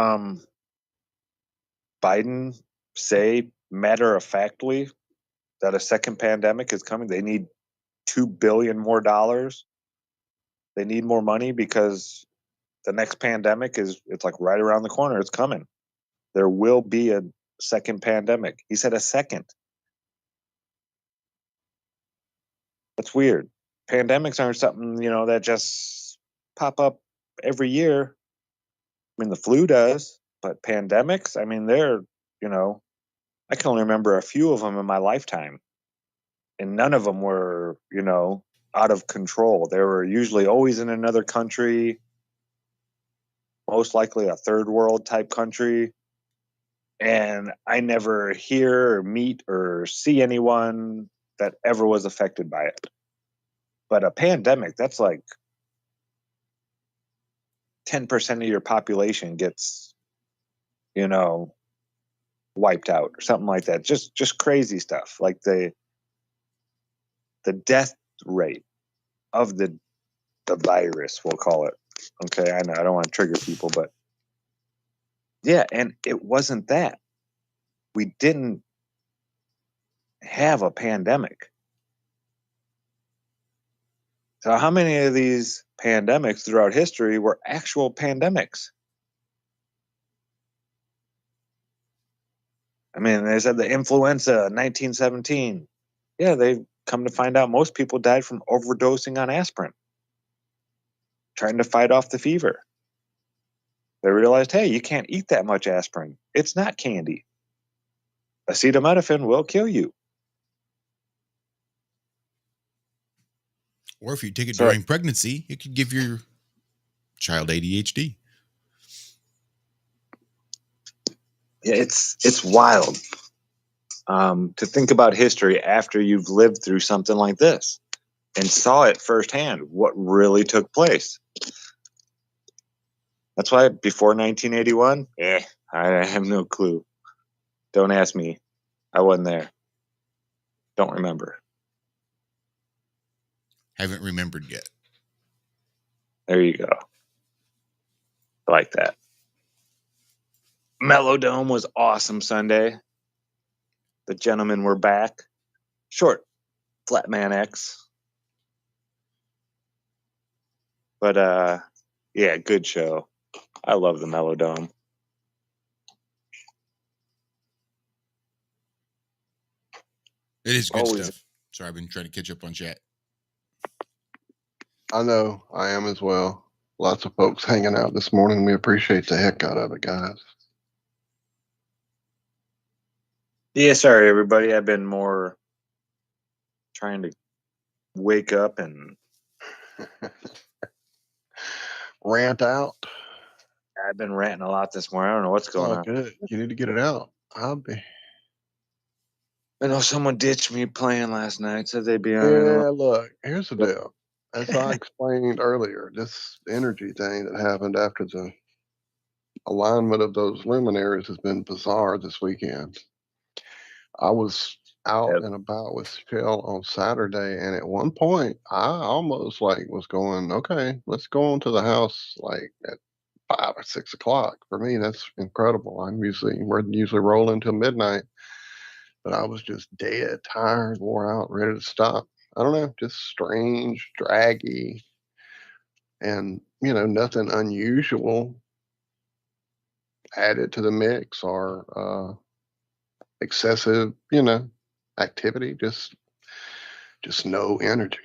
Biden say matter-of-factly that a second pandemic is coming? They need $2 billion more dollars. They need more money because the next pandemic it's like right around the corner. It's coming. There will be a second pandemic. He said a second. That's weird. Pandemics aren't something, that just pop up every year. I mean, the flu does, but pandemics, I mean, they're, I can only remember a few of them in my lifetime. And none of them were, out of control. They were usually always in another country, most likely a third world type country. And I never hear or meet or see anyone that ever was affected by it. But a pandemic, that's like 10% of your population gets, wiped out or something like that. Just crazy stuff. Like the death rate of the virus, we'll call it. Okay, I know I don't want to trigger people, but yeah, and it wasn't that. We didn't have a pandemic. So how many of these pandemics throughout history were actual pandemics? I mean, they said the influenza 1917. Yeah, they've come to find out most people died from overdosing on aspirin, trying to fight off the fever. They realized, hey, you can't eat that much aspirin. It's not candy. Acetaminophen will kill you. Or if you take it during pregnancy, it could give your child ADHD. Yeah, it's wild to think about history after you've lived through something like this and saw it firsthand, what really took place. That's why before 1981, I have no clue. Don't ask me. I wasn't there. Don't remember. Haven't remembered yet. There you go. I like that. Melodome was awesome Sunday. The gentlemen were back. Short, Flatman X. But yeah, good show. I love the Melodome. It is good stuff. Sorry, I've been trying to catch up on chat. I know. I am as well. Lots of folks hanging out this morning. We appreciate the heck out of it, guys. Yeah, sorry, everybody. I've been more trying to wake up and rant out. I've been ranting a lot this morning. I don't know what's going on. Good. You need to get it out. I'll be. I know someone ditched me playing last night. Said they'd be on. Yeah, look. Here's the deal. As I explained earlier, this energy thing that happened after the alignment of those luminaries has been bizarre this weekend. I was out and about with Shell on Saturday, and at one point, I almost was going, okay, let's go on to the house at 5 or 6 o'clock. For me, that's incredible. We're usually rolling till midnight, but I was just dead, tired, wore out, ready to stop. I don't know, just strange, draggy, and nothing unusual added to the mix or excessive, activity. Just no energy.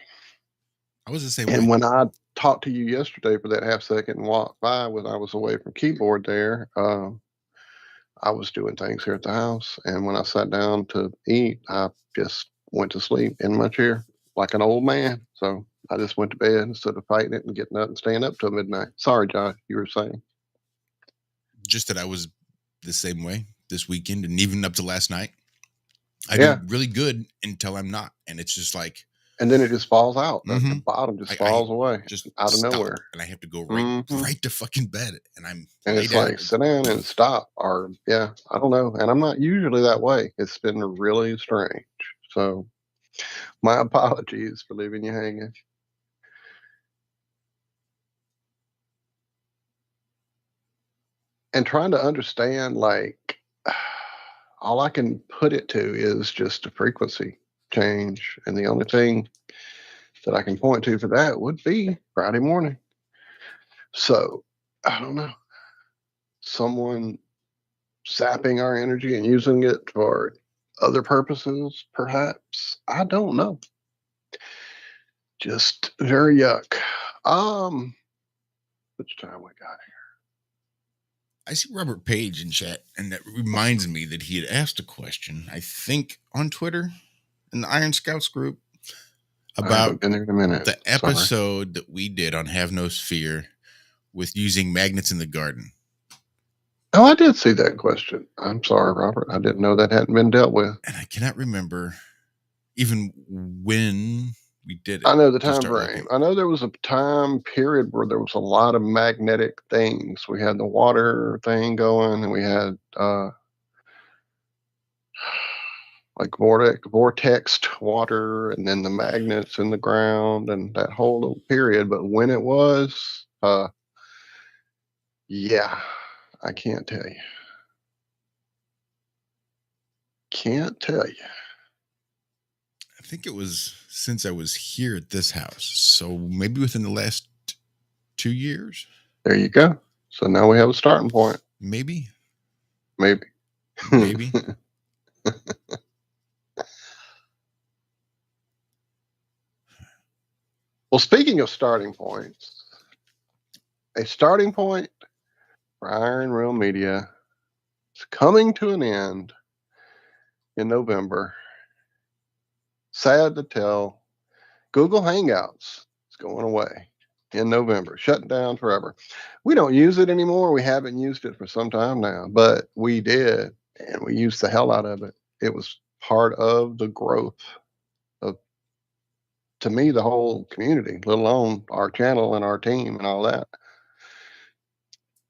I was the same And way. when I talked to you yesterday for that half second and walked by when I was away from keyboard there, I was doing things here at the house. And when I sat down to eat, I just went to sleep in my chair like an old man. So I just went to bed instead of fighting it and getting up and staying up till midnight. Sorry, Josh, you were saying. Just that I was the same way this weekend and even up to last night. I do really good until I'm not. And it's just like. And then it just falls out. The bottom just falls away just out of nowhere. And I have to go right to fucking bed. And it's like, sit down and stop. Or, I don't know. And I'm not usually that way. It's been really strange. So my apologies for leaving you hanging. And trying to understand, all I can put it to is just a frequency change. And the only thing that I can point to for that would be Friday morning. So I don't know. Someone sapping our energy and using it for other purposes, perhaps. I don't know. Just very yuck. Which time we got here? I see Robert Page in chat, and that reminds me that he had asked a question, I think, on Twitter in the Iron Scouts group about been there in a minute. The episode that we did on Have No Sphere with using magnets in the garden. Oh, I did see that question. I'm sorry, Robert. I didn't know that hadn't been dealt with. And I cannot remember even when we did it. I know the time frame. I know there was a time period where there was a lot of magnetic things. We had the water thing going, and we had like vortexed water, and then the magnets in the ground, and that whole little period. But when it was, yeah, I can't tell you. Can't tell you. I think it was since I was here at this house. So maybe within the last 2 years. There you go. So now we have a starting point. Maybe. Maybe. Maybe. Well, speaking of starting points, a starting point for Iron Real Media is coming to an end in November. Sad to tell, Google Hangouts is going away in November, shutting down forever. We don't use it anymore. We haven't used it for some time now, but we did, and we used the hell out of it. It was part of the growth of, to me, the whole community, let alone our channel and our team and all that.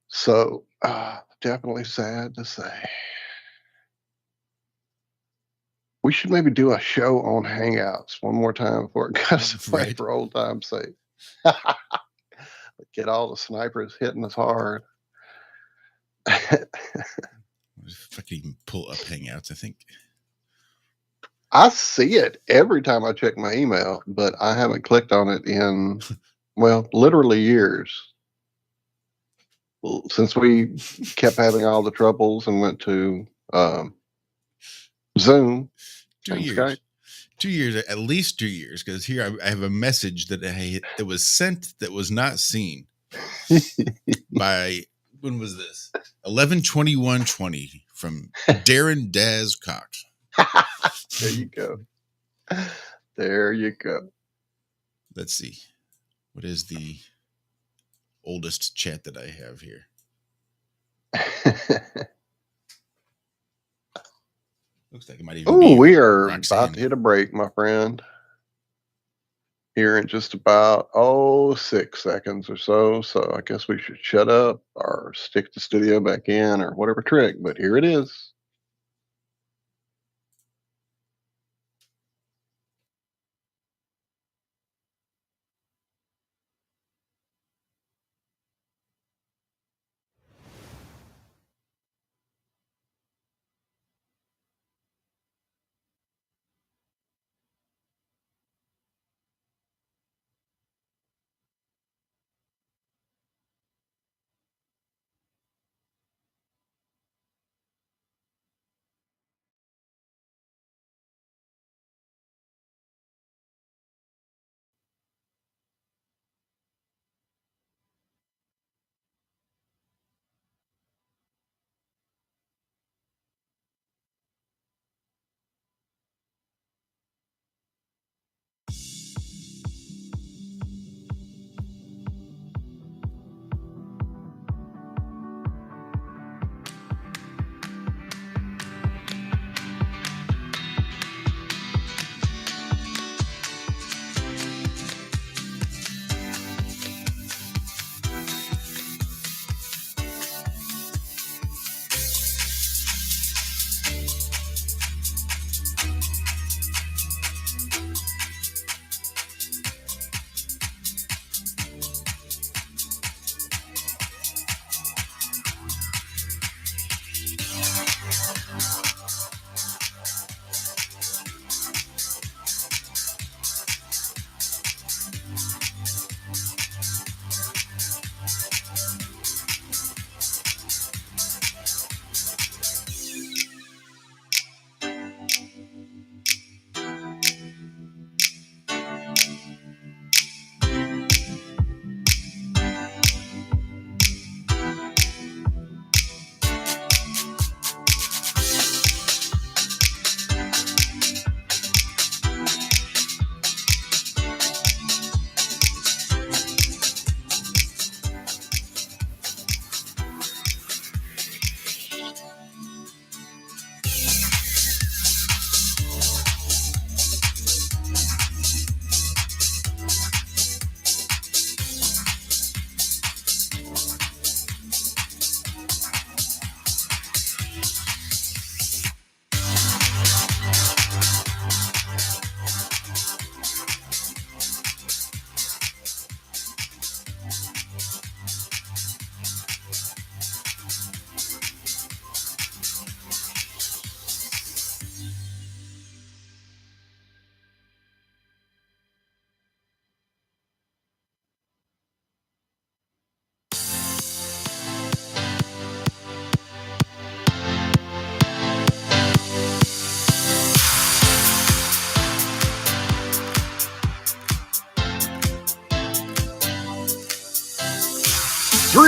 So, definitely sad to say. We should maybe do a show on Hangouts one more time before it goes away, Right. for old time's sake. Get all the snipers hitting us hard. If I could even pull up Hangouts, I think. I see it every time I check my email, but I haven't clicked on it in, well, literally years. Since we kept having all the troubles and went to Zoom 2 and years. Skype. 2 years, at least 2 years, because here I have a message that that was sent that was not seen by, when was this? 11/21/20 from Darren Daz Cox. There you go. There you go. Let's see. What is the oldest chat that I have here? Looks like it might even be. Oh, we are Roxanne. about to hit a break, my friend. Here in just about 6 seconds or so. So I guess we should shut up or stick the studio back in or whatever trick. But here it is.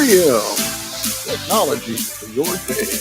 p.m. Technology for your day.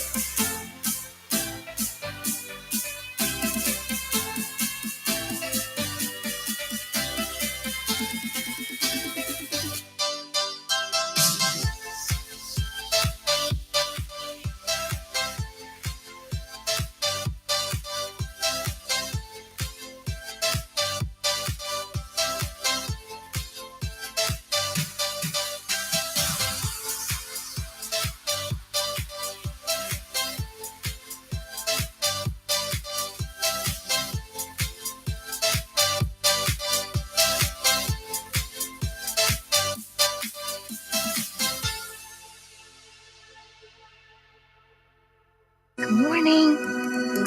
Good morning.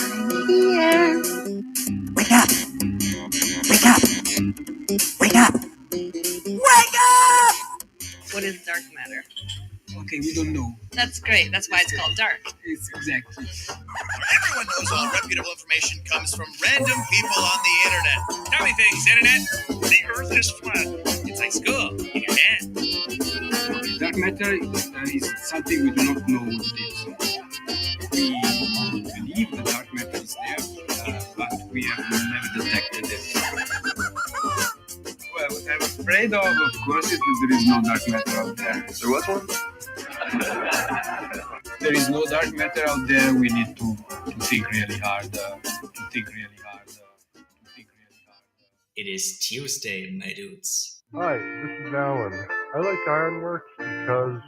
I'm here. Wake up. Wake up. Wake up. Wake up! What is dark matter? Okay, we don't know. That's great. That's why it's called dark. It's exactly. Everyone knows all reputable information comes from random people on the internet. Tell me things, internet. The earth is flat. It's like school in your hand. Okay, dark matter is something we do not know what it is. We believe the dark matter is there, but we have never detected it. Well, what I'm afraid of course, is that there is no dark matter out there. There was one? There is no dark matter out there. We need to think really hard. It is Tuesday, my dudes. Hi, this is Alan. I like Ironworx because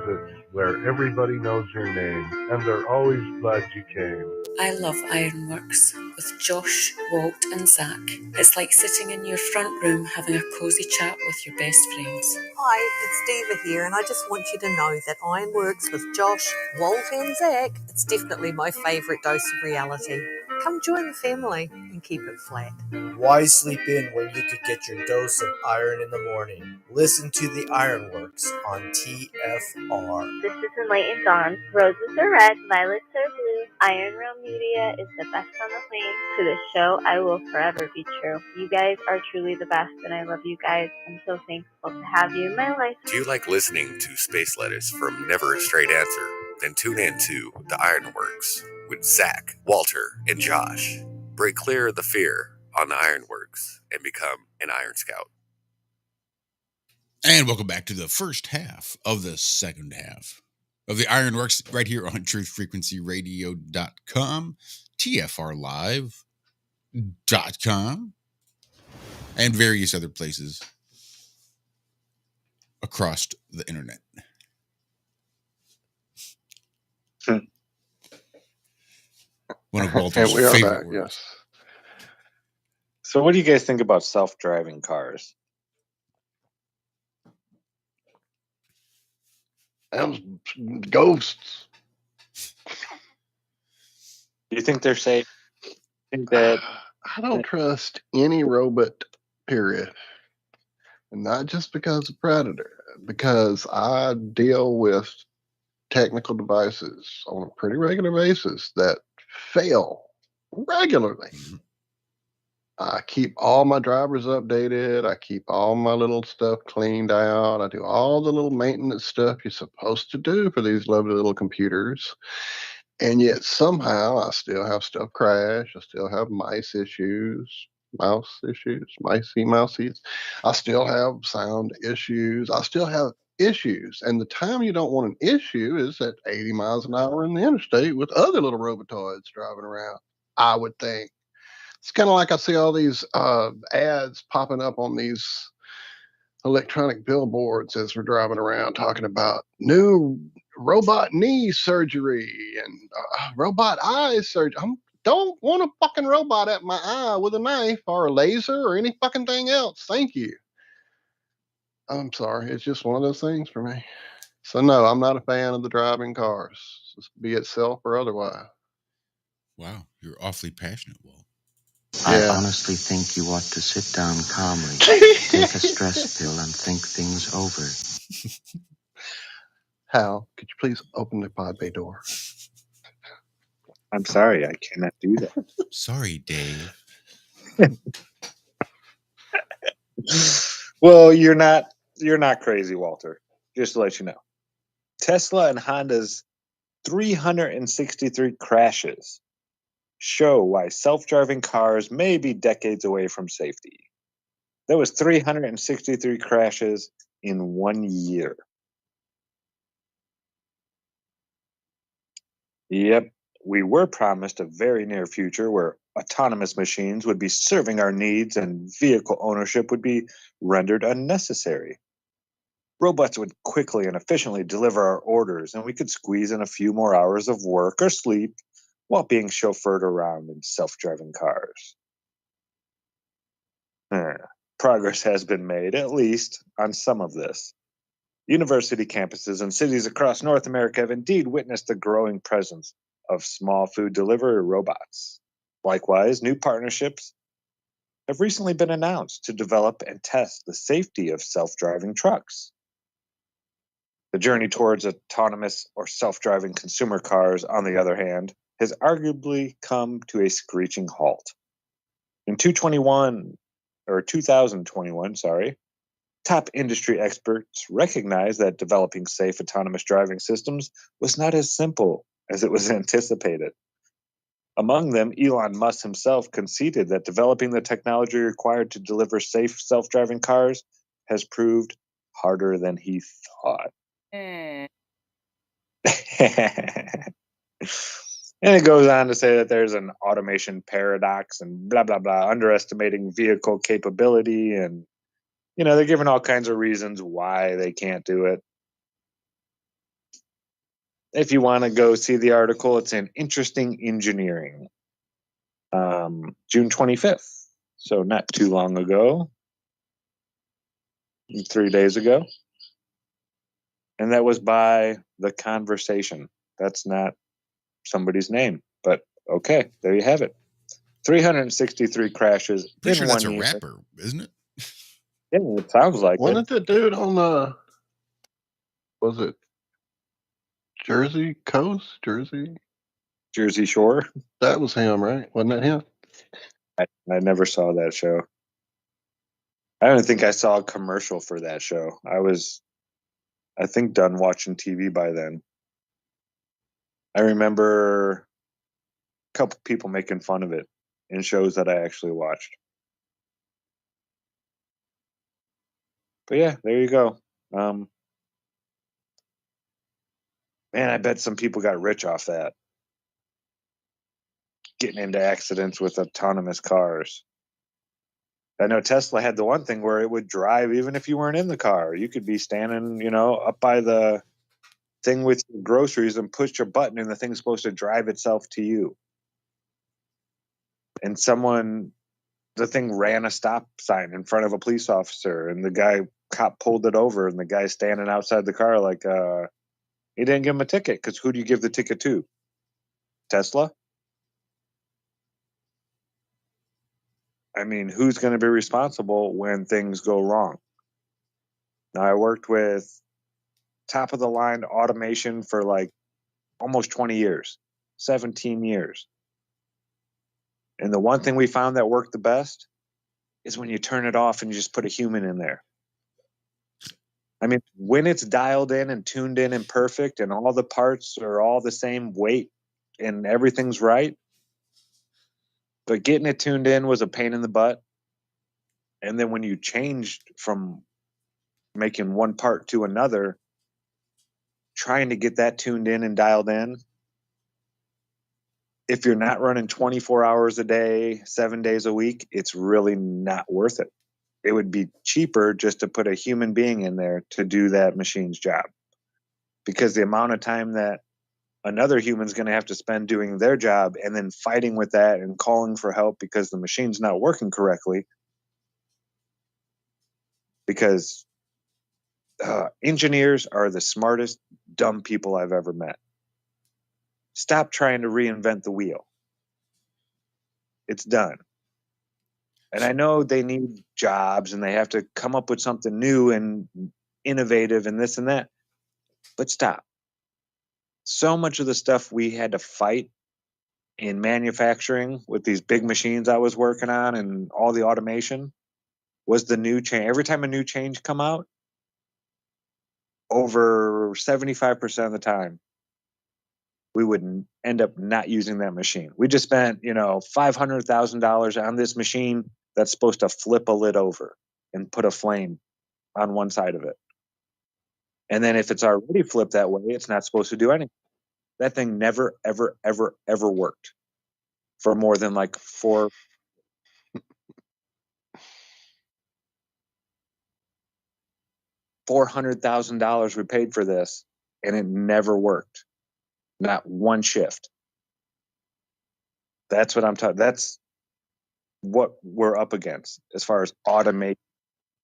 it's where everybody knows your name, and they're always glad you came. I love Ironworx with Josh, Walt, and Zach. It's like sitting in your front room having a cozy chat with your best friends. Hi, it's Diva here, and I just want you to know that Ironworx with Josh, Walt, and Zach, it's definitely my favourite dose of reality. Come join the family and keep it flat. Why sleep in when you could get your dose of iron in the morning? Listen to the Ironworx on TFR. This is Enlightened Dawn. Roses are red, violets are blue. Iron Realm Media is the best on the plane. To the show, I will forever be true. You guys are truly the best, and I love you guys. I'm so thankful to have you in my life. Do you like listening to space letters from Never a Straight Answer? Then tune in to The Ironworx with Zach, Walter, and Josh. Break clear of the fear on The Ironworx and become an Iron Scout. And welcome back to the first half of the second half of the Ironworx right here on truthfrequencyradio.com, TFRlive.com, and various other places across the internet. One of Walter's we are favorite back, words. yes. So what do you guys think about self-driving cars? Ghosts. Do you think they're safe? I think that I don't trust any robot, period. And not just because of Predator, because I deal with technical devices on a pretty regular basis that fail regularly. I keep all my drivers updated. I keep all my little stuff cleaned out. I do all the little maintenance stuff you're supposed to do for these lovely little computers. And yet somehow I still have stuff crash. I still have mouse issues. I still have sound issues. I still have issues. And the time you don't want an issue is at 80 miles an hour in the interstate with other little robotoids driving around, I would think. It's kind of like I see all these ads popping up on these electronic billboards as we're driving around talking about new robot knee surgery and robot eye surgery. I don't want a fucking robot at my eye with a knife or a laser or any fucking thing else. Thank you. I'm sorry. It's just one of those things for me. So no, I'm not a fan of the driving cars, be it self or otherwise. Wow, you're awfully passionate, Walt. I honestly think you ought to sit down calmly, take a stress pill, and think things over. Hal, could you please open the pod bay door? I'm sorry, I cannot do that. Sorry, Dave. Well, you're not crazy, Walter. just to let you know. Tesla and Honda's 363 crashes show why self-driving cars may be decades away from safety. There was 363 crashes in 1 year. Yep, we were promised a very near future where autonomous machines would be serving our needs and vehicle ownership would be rendered unnecessary. Robots would quickly and efficiently deliver our orders, and we could squeeze in a few more hours of work or sleep while being chauffeured around in self-driving cars. Progress has been made, at least, on some of this. University campuses and cities across North America have indeed witnessed the growing presence of small food delivery robots. Likewise, new partnerships have recently been announced to develop and test the safety of self-driving trucks. The journey towards autonomous or self-driving consumer cars, on the other hand, has arguably come to a screeching halt. In 2021, top industry experts recognized that developing safe autonomous driving systems was not as simple as it was anticipated. Among them, Elon Musk himself conceded that developing the technology required to deliver safe self-driving cars has proved harder than he thought. And it goes on to say that there's an automation paradox and blah, blah, blah, underestimating vehicle capability. And, they're giving all kinds of reasons why they can't do it. If you want to go see the article, it's in Interesting Engineering, June 25th. So not too long ago, 3 days ago. And that was by The Conversation. That's not somebody's name, but okay, there you have it. 363 crashes Pretty in sure 1 that's a year. rapper, isn't it? Yeah, it sounds like Wasn't it. the dude on was it Jersey Coast? Jersey Shore? That was him, right? Wasn't that him? I never saw that show. I don't think I saw a commercial for that show. I think, done watching TV by then. I remember a couple people making fun of it in shows that I actually watched. But yeah, there you go. Man, I bet some people got rich off that. Getting into accidents with autonomous cars. I know Tesla had the one thing where it would drive even if you weren't in the car. You could be standing, up by the thing with your groceries and push your button and the thing's supposed to drive itself to you. And the thing ran a stop sign in front of a police officer and the cop pulled it over and the guy standing outside the car like, he didn't give him a ticket because who do you give the ticket to? Tesla? I mean, who's going to be responsible when things go wrong? Now, I worked with top of the line automation for like almost 20 years, 17 years. And the one thing we found that worked the best is when you turn it off and you just put a human in there. I mean, when it's dialed in and tuned in and perfect and all the parts are all the same weight and everything's right, but getting it tuned in was a pain in the butt. And then when you changed from making one part to another, trying to get that tuned in and dialed in, if you're not running 24 hours a day, 7 days a week, it's really not worth it. It would be cheaper just to put a human being in there to do that machine's job. Because the amount of time that another human's going to have to spend doing their job and then fighting with that and calling for help because the machine's not working correctly. Because engineers are the smartest, dumb people I've ever met. Stop trying to reinvent the wheel. It's done. And I know they need jobs and they have to come up with something new and innovative and this and that. But stop. So much of the stuff we had to fight in manufacturing with these big machines I was working on and all the automation was the new change. Every time a new change come out, over 75% of the time, we would end up not using that machine. We just spent, $500,000 on this machine that's supposed to flip a lid over and put a flame on one side of it. And then if it's already flipped that way, it's not supposed to do anything. That thing never, ever, ever, ever worked for more than like $400,000 we paid for this, and it never worked. Not one shift. That's what I'm talking. That's what we're up against as far as automation.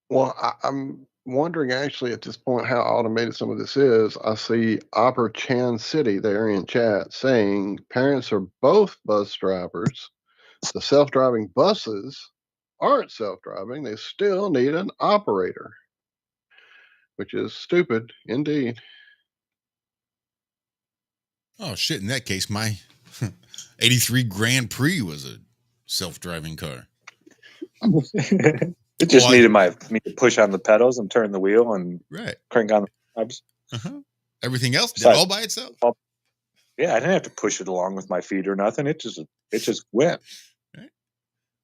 Well, I'm wondering actually at this point how automated some of this is. I see Opera Chan City there in chat saying parents are both bus drivers. The self-driving buses aren't self-driving. They still need an operator, which is stupid indeed. Oh shit! In that case, my '83 Grand Prix was a self-driving car. It just needed me to push on the pedals and turn the wheel and crank on the knobs. Everything else did all by itself. Yeah, I didn't have to push it along with my feet or nothing. It just went. Right.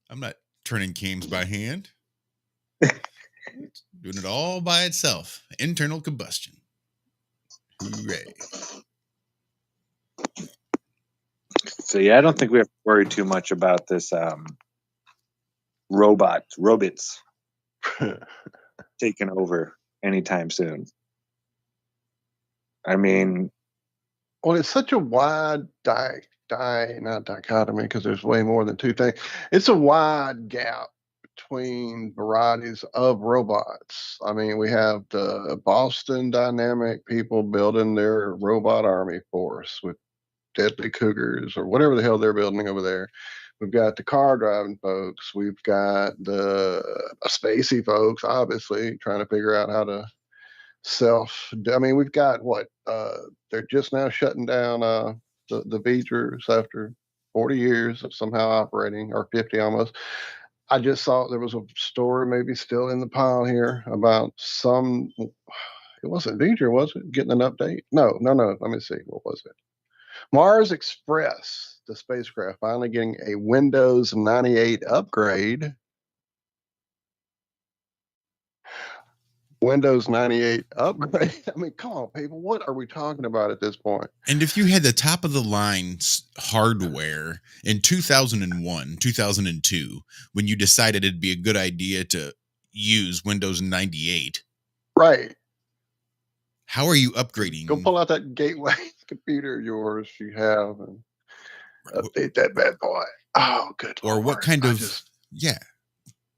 I'm not turning cams by hand. Doing it all by itself. Internal combustion. Hooray. So yeah, I don't think we have to worry too much about this robots taking over anytime soon. I mean, well, it's such a wide not dichotomy, because there's way more than two things. It's a wide gap between varieties of robots. I mean, we have the Boston Dynamic people building their robot army force with deadly cougars or whatever the hell they're building over there. We've got the car driving folks. We've got the spacey folks, obviously, trying to figure out how to we've got what? They're just now shutting down the Beegers after 40 years of somehow operating, or 50 almost. I just saw there was a story maybe still in the pile here about it wasn't Beeger, was it? Getting an update? No. Let me see. What was it? Mars Express, the spacecraft, finally getting a Windows 98 upgrade. Windows 98 upgrade. I mean, come on, people. What are we talking about at this point? And if you had the top of the line hardware in 2001, 2002, when you decided it'd be a good idea to use Windows 98. Right. How are you upgrading? Go pull out that gateway computer of yours you have and update that bad boy. Oh, good. Or Lord. what kind of,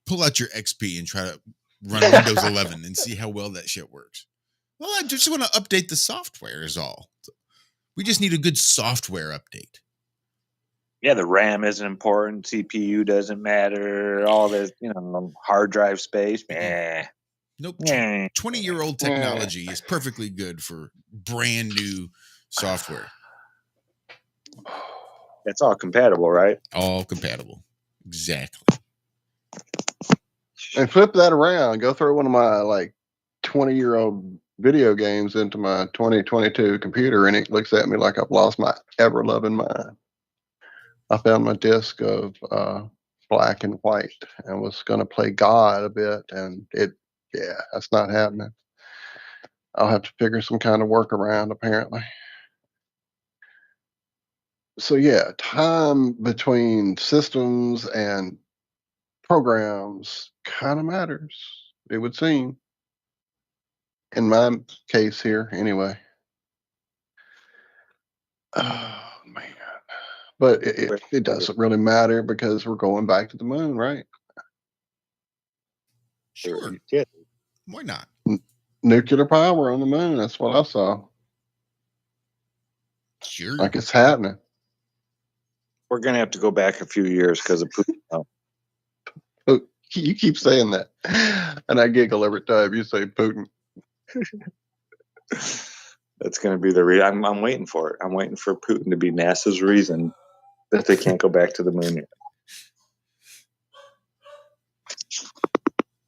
pull out your XP and try to run Windows 11 and see how well that shit works. Well, I just want to update the software is all. We just need a good software update. Yeah, the RAM isn't important. CPU doesn't matter. All this, hard drive space. Nope. 20-year-old technology is perfectly good for brand new software. It's all compatible, right? All compatible. Exactly. And flip that around. Go throw one of my 20-year-old video games into my 2022 computer, and it looks at me like I've lost my ever-loving mind. I found my disc of black and white and was going to play God a bit, and that's not happening. I'll have to figure some kind of workaround, apparently. So time between systems and programs kind of matters, it would seem. In my case here, anyway. Oh, man. But it doesn't really matter because we're going back to the moon, right? Sure. Why not? Nuclear power on the moon. That's what I saw. Sure. Like it's happening. We're going to have to go back a few years because of Putin. Oh, you keep saying that. And I giggle every time you say Putin. That's going to be the I'm waiting for it. I'm waiting for Putin to be NASA's reason that they can't go back to the moon yet.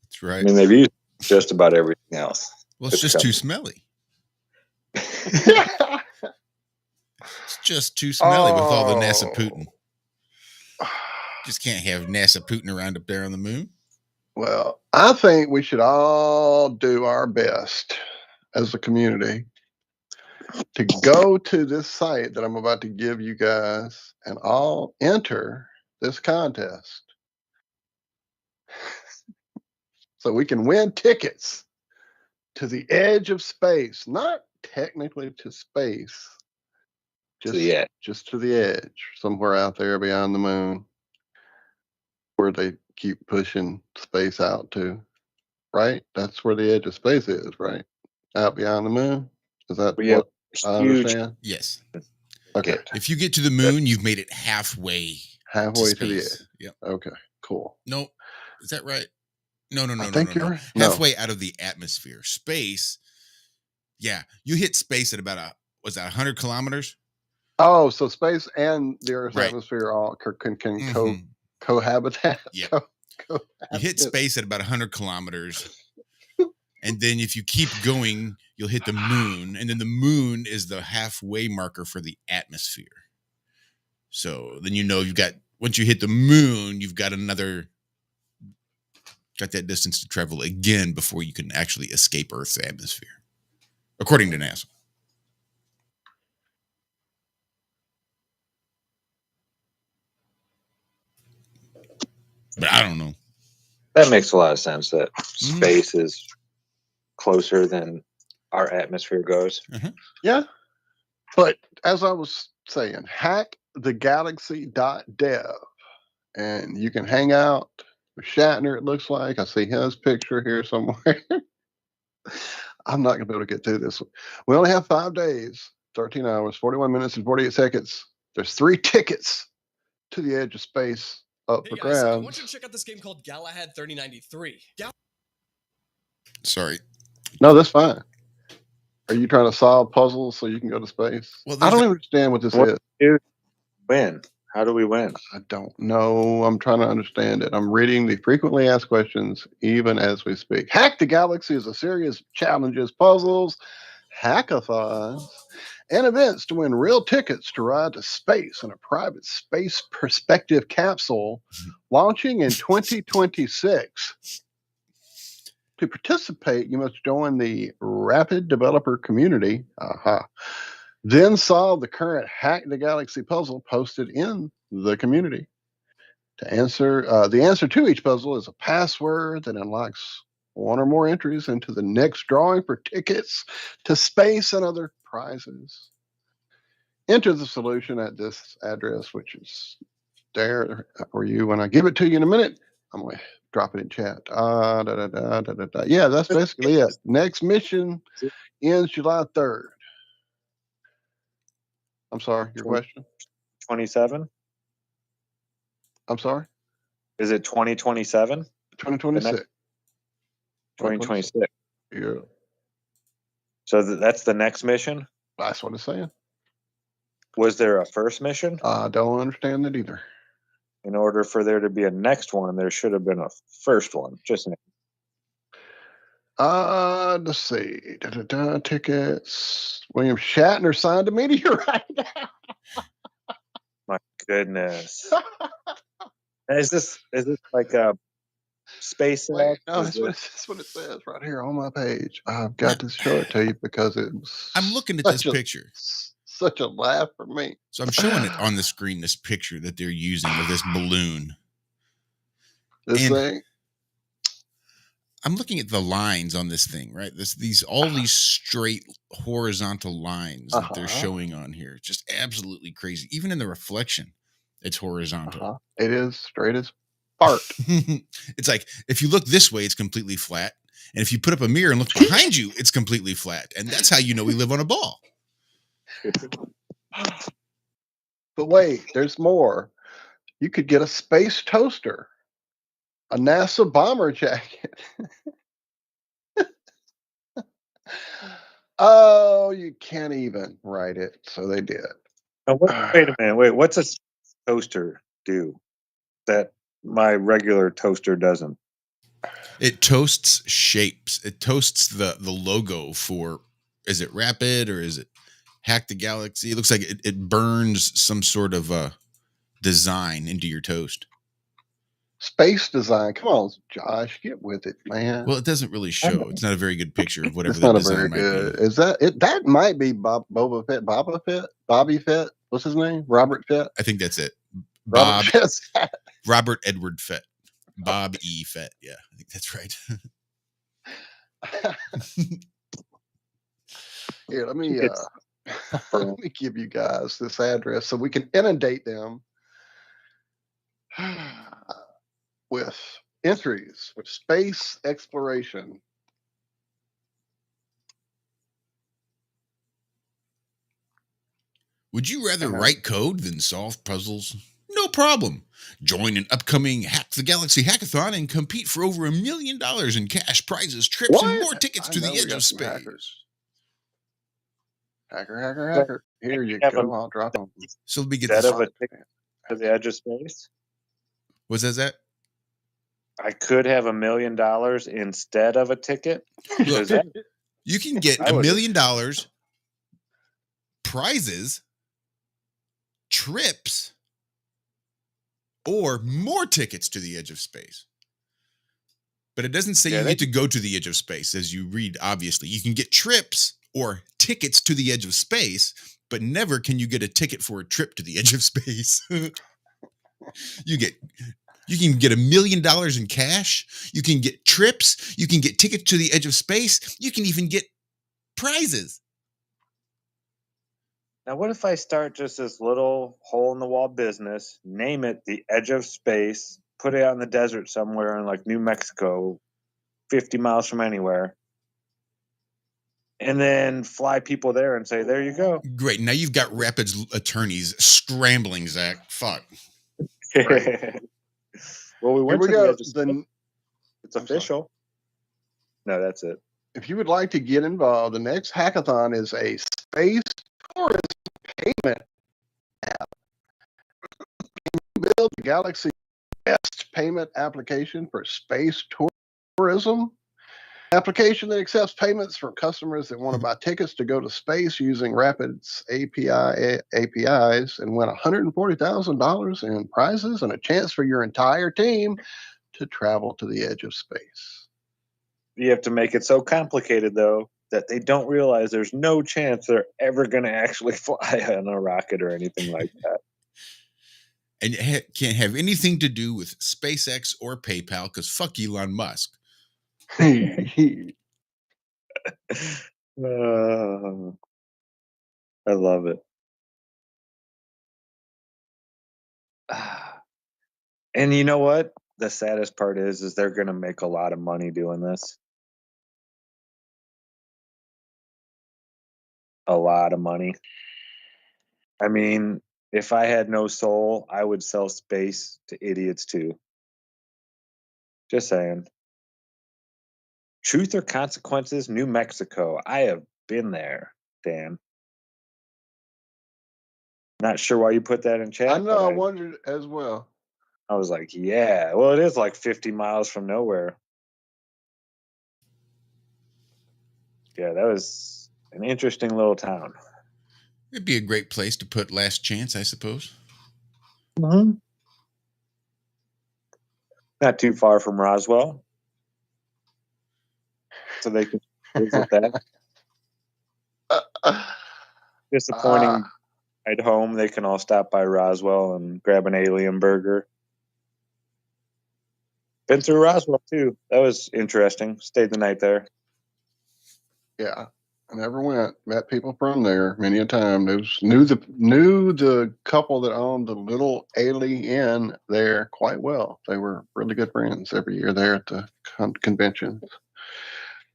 That's right. I mean, they've used just about everything else. Well, it's just too smelly. It's just too smelly with all the Oh. NASA Putin. Just can't have NASA Putin around up there on the moon. Well, I think we should all do our best as a community to go to this site that I'm about to give you guys and all enter this contest so we can win tickets to the edge of space, not technically to space, just to the edge, somewhere out there beyond the moon, where they keep pushing space out to. Right? That's where the edge of space is, right? Out beyond the moon. Is that what I understand? Yes. Okay. If you get to the moon, you've made it halfway. Halfway to the space. edge. Yep. Okay. Cool. No, is that right? No. I think you're right. Halfway out of the atmosphere. Space. Yeah, you hit space at about 100 kilometers? Oh, so space and the Earth's Right. atmosphere all can cohabitat. Yeah. You hit space at about 100 kilometers. And then if you keep going, you'll hit the moon. And then the moon is the halfway marker for the atmosphere. So then once you hit the moon, you've got that distance to travel again before you can actually escape Earth's atmosphere, according to NASA. But I don't know. That makes a lot of sense that space is closer than our atmosphere goes. Yeah. But as I was saying, hackthegalaxy.dev, and you can hang out with Shatner, it looks like. I see his picture here somewhere. I'm not going to be able to get through this one. We only have 5 days, 13 hours, 41 minutes, and 48 seconds. There's 3 tickets to the edge of space up for grabs. I want you to check out this game called Galahad 3093. Sorry. No, that's fine. Are you trying to solve puzzles so you can go to space? Well, I don't even understand what this is. Win. How do we win? I don't know. I'm trying to understand it. I'm reading the frequently asked questions even as we speak. Hack the Galaxy is a series of challenges, puzzles, hackathons, and events to win real tickets to ride to space in a private space perspective capsule launching in 2026. To participate, you must join the Rapid Developer Community. Then solve the current Hack the Galaxy puzzle posted in the community. To answer, the answer to each puzzle is a password that unlocks one or more entries into the next drawing for tickets to space and other prizes. Enter the solution at this address, which is there for you. When I give it to you in a minute, I'm going to drop it in chat. Yeah, that's basically it. Next mission ends July 3rd. I'm sorry, your question? 27? I'm sorry? Is it 2027? 2026. 2026. Yeah. So that's the next mission? That's what it's saying. Was there a first mission? I don't understand that either. In order for there to be a next one, there should have been a first one. Just let's see. Tickets. William Shatner signed a meteorite. My goodness. Is this like a SpaceX? Wait, no, that's what it says right here on my page. I've got to show it to you because I'm looking at this picture. Such a laugh for me. So I'm showing it on the screen, this picture that they're using of this balloon. This thing? I'm looking at the lines on this thing, right? All these straight horizontal lines that they're showing on here. Just absolutely crazy. Even in the reflection, it's horizontal. It is straight as fart. It's like, if you look this way, it's completely flat. And if you put up a mirror and look behind you, it's completely flat. And that's how you know we live on a ball. But wait, there's more. You could get a space toaster, a NASA bomber jacket. Oh, you can't even write it. So they did. Wait a minute. Wait, what's a toaster do that my regular toaster doesn't? It toasts shapes. It toasts the logo for Is it rapid or is it hack the galaxy? It looks like it burns some sort of design into your toast. Space design. Come on, Josh, get with it, man. Well, it doesn't really show. It's not a very good picture of whatever It's that not a design very might good. be. Is that it? That might be Boba Fett. Bobby Fett. What's his name? Robert Fett. I think that's it. Robert Fett's hat. Robert Edward Fett. Bob E. Fett. Yeah, I think that's right. Here, let me give you guys this address so we can inundate them with entries with space exploration. Would you rather write code than solve puzzles? No problem. Join an upcoming Hack the Galaxy hackathon and compete for over $1 million in cash prizes, trips, and more tickets to the edge of space. Hacker. Here you go. I'll drop them. So let me get Instead this. of a ticket to the edge of space? What's that? I could have $1 million instead of a ticket? Look, you can get $1 million, prizes, trips, or more tickets to the edge of space. But it doesn't say you get to go to the edge of space, as you read, obviously. You can get trips or tickets to the edge of space, but never can you get a ticket for a trip to the edge of space. You can get $1 million in cash. You can get trips. You can get tickets to the edge of space. You can even get prizes. Now, what if I start just this little hole-in-the-wall business, name it the Edge of Space, put it out in the desert somewhere in like New Mexico, 50 miles from anywhere, and then fly people there and say, there you go. Great. Now you've got Rapids attorneys scrambling, Zach. Fuck. Well, we went Here we to go. the Edge of Space. It's official. No, that's it. If you would like to get involved, the next hackathon is a space tourism payment app. Can you build the Galaxy best payment application for space tourism? Application that accepts payments from customers that want to buy tickets to go to space using Rapids APIs and win $140,000 in prizes and a chance for your entire team to travel to the edge of space. You have to make it so complicated, though, that they don't realize there's no chance they're ever going to actually fly on a rocket or anything like that. And it can't have anything to do with SpaceX or PayPal because fuck Elon Musk. I love it. And you know what? The saddest part is they're going to make a lot of money doing this. A lot of money. I mean, if I had no soul, I would sell space to idiots too. Just saying. Truth or Consequences, New Mexico. I have been there, Dan. Not sure why you put that in chat. I know, I wondered as well. I was like, yeah. Well, it is like 50 miles from nowhere. Yeah, that was an interesting little town. It'd be a great place to put Last Chance, I suppose. Mm-hmm. Not too far from Roswell. So they could visit that. Disappointing at home. They can all stop by Roswell and grab an alien burger. Been through Roswell too. That was interesting. Stayed the night there. Yeah, I never went. Met people from there many a time. Knew the couple that owned the little Ailey Inn there quite well. They were really good friends every year there at the conventions.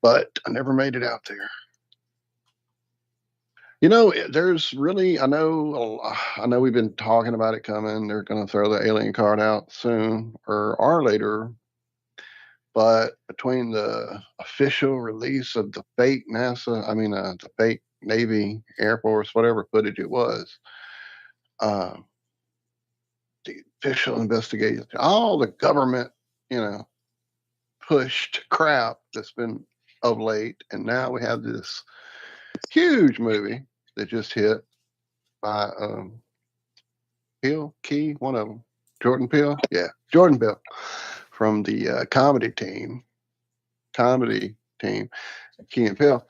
But I never made it out there. You know, there's really, I know we've been talking about it coming. They're going to throw the alien card out soon or later. But between the official release of the fake the fake Navy, Air Force, whatever footage it was, the official investigation, all the government, pushed crap that's been of late, and now we have this Huge movie that just hit by Key, one of them. Jordan Peele? Yeah, Jordan Peele from the comedy team, Key and Peele.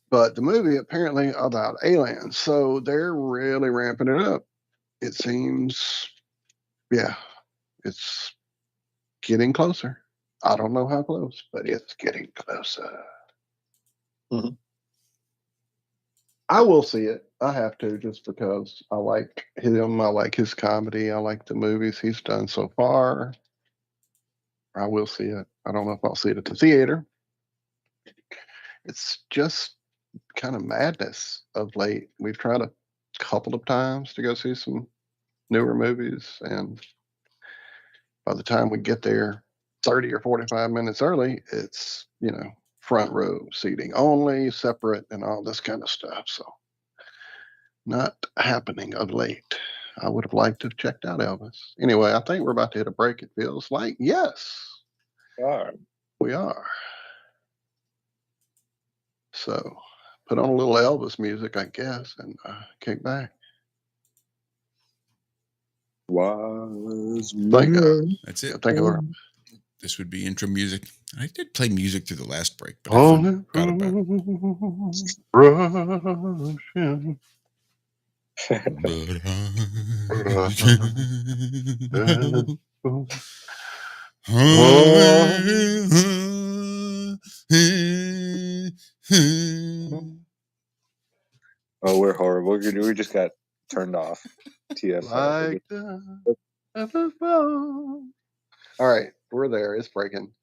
But the movie apparently about aliens, so they're really ramping it up. It seems, yeah, it's getting closer. I don't know how close, but it's getting closer. I will see it. I have to, just because I like him. I like his comedy. I like the movies he's done so far. I will see it. I don't know if I'll see it at the theater. It's just kind of madness of late. We've tried a couple of times to go see some newer movies, and by the time we get there 30 or 45 minutes early, it's, front row seating only, separate, and all this kind of stuff. So, not happening of late. I would have liked to have checked out Elvis. Anyway, I think we're about to hit a break, it feels like. Yes, we are. So, put on a little Elvis music, I guess, and kick back. That's it. Thank you. This would be intro music. I did play music through the last break, but I forgot about it. Russian. Oh, we're horrible. We just got turned off. TFR. All right, we're there. It's breaking.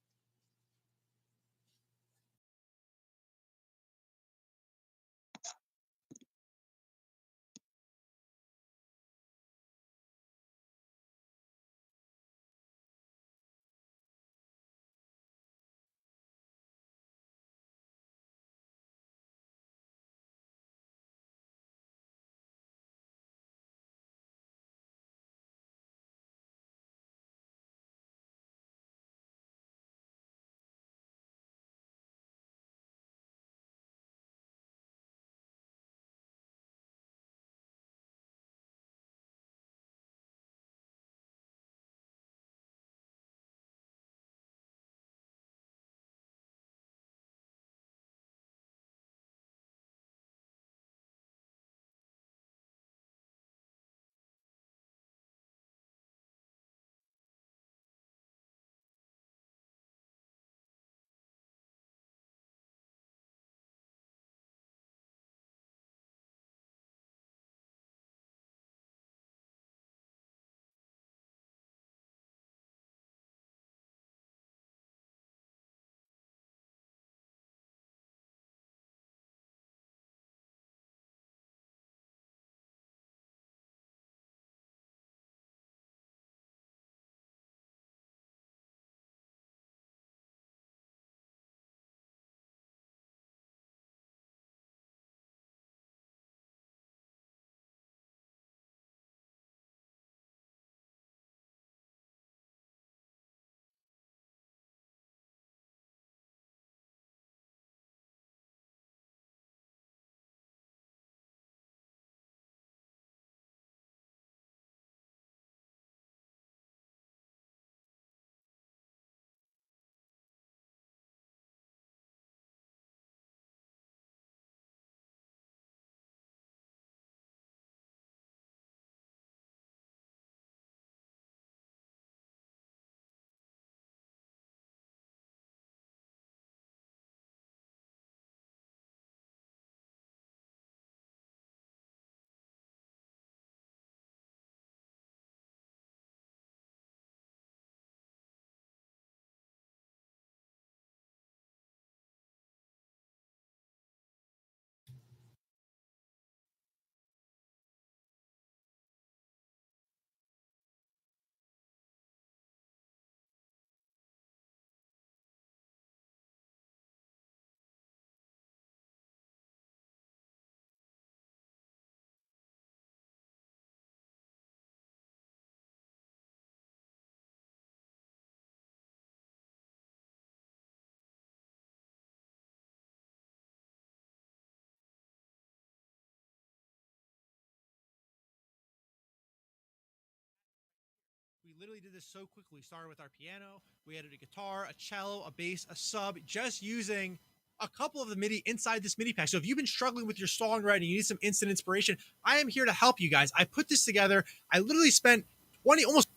literally did this so quickly. We started with our piano, we added a guitar, a cello, a bass, a sub, just using a couple of the MIDI inside this MIDI pack. So if you've been struggling with your songwriting, you need some instant inspiration, I am here to help you guys. I put this together. I literally spent almost.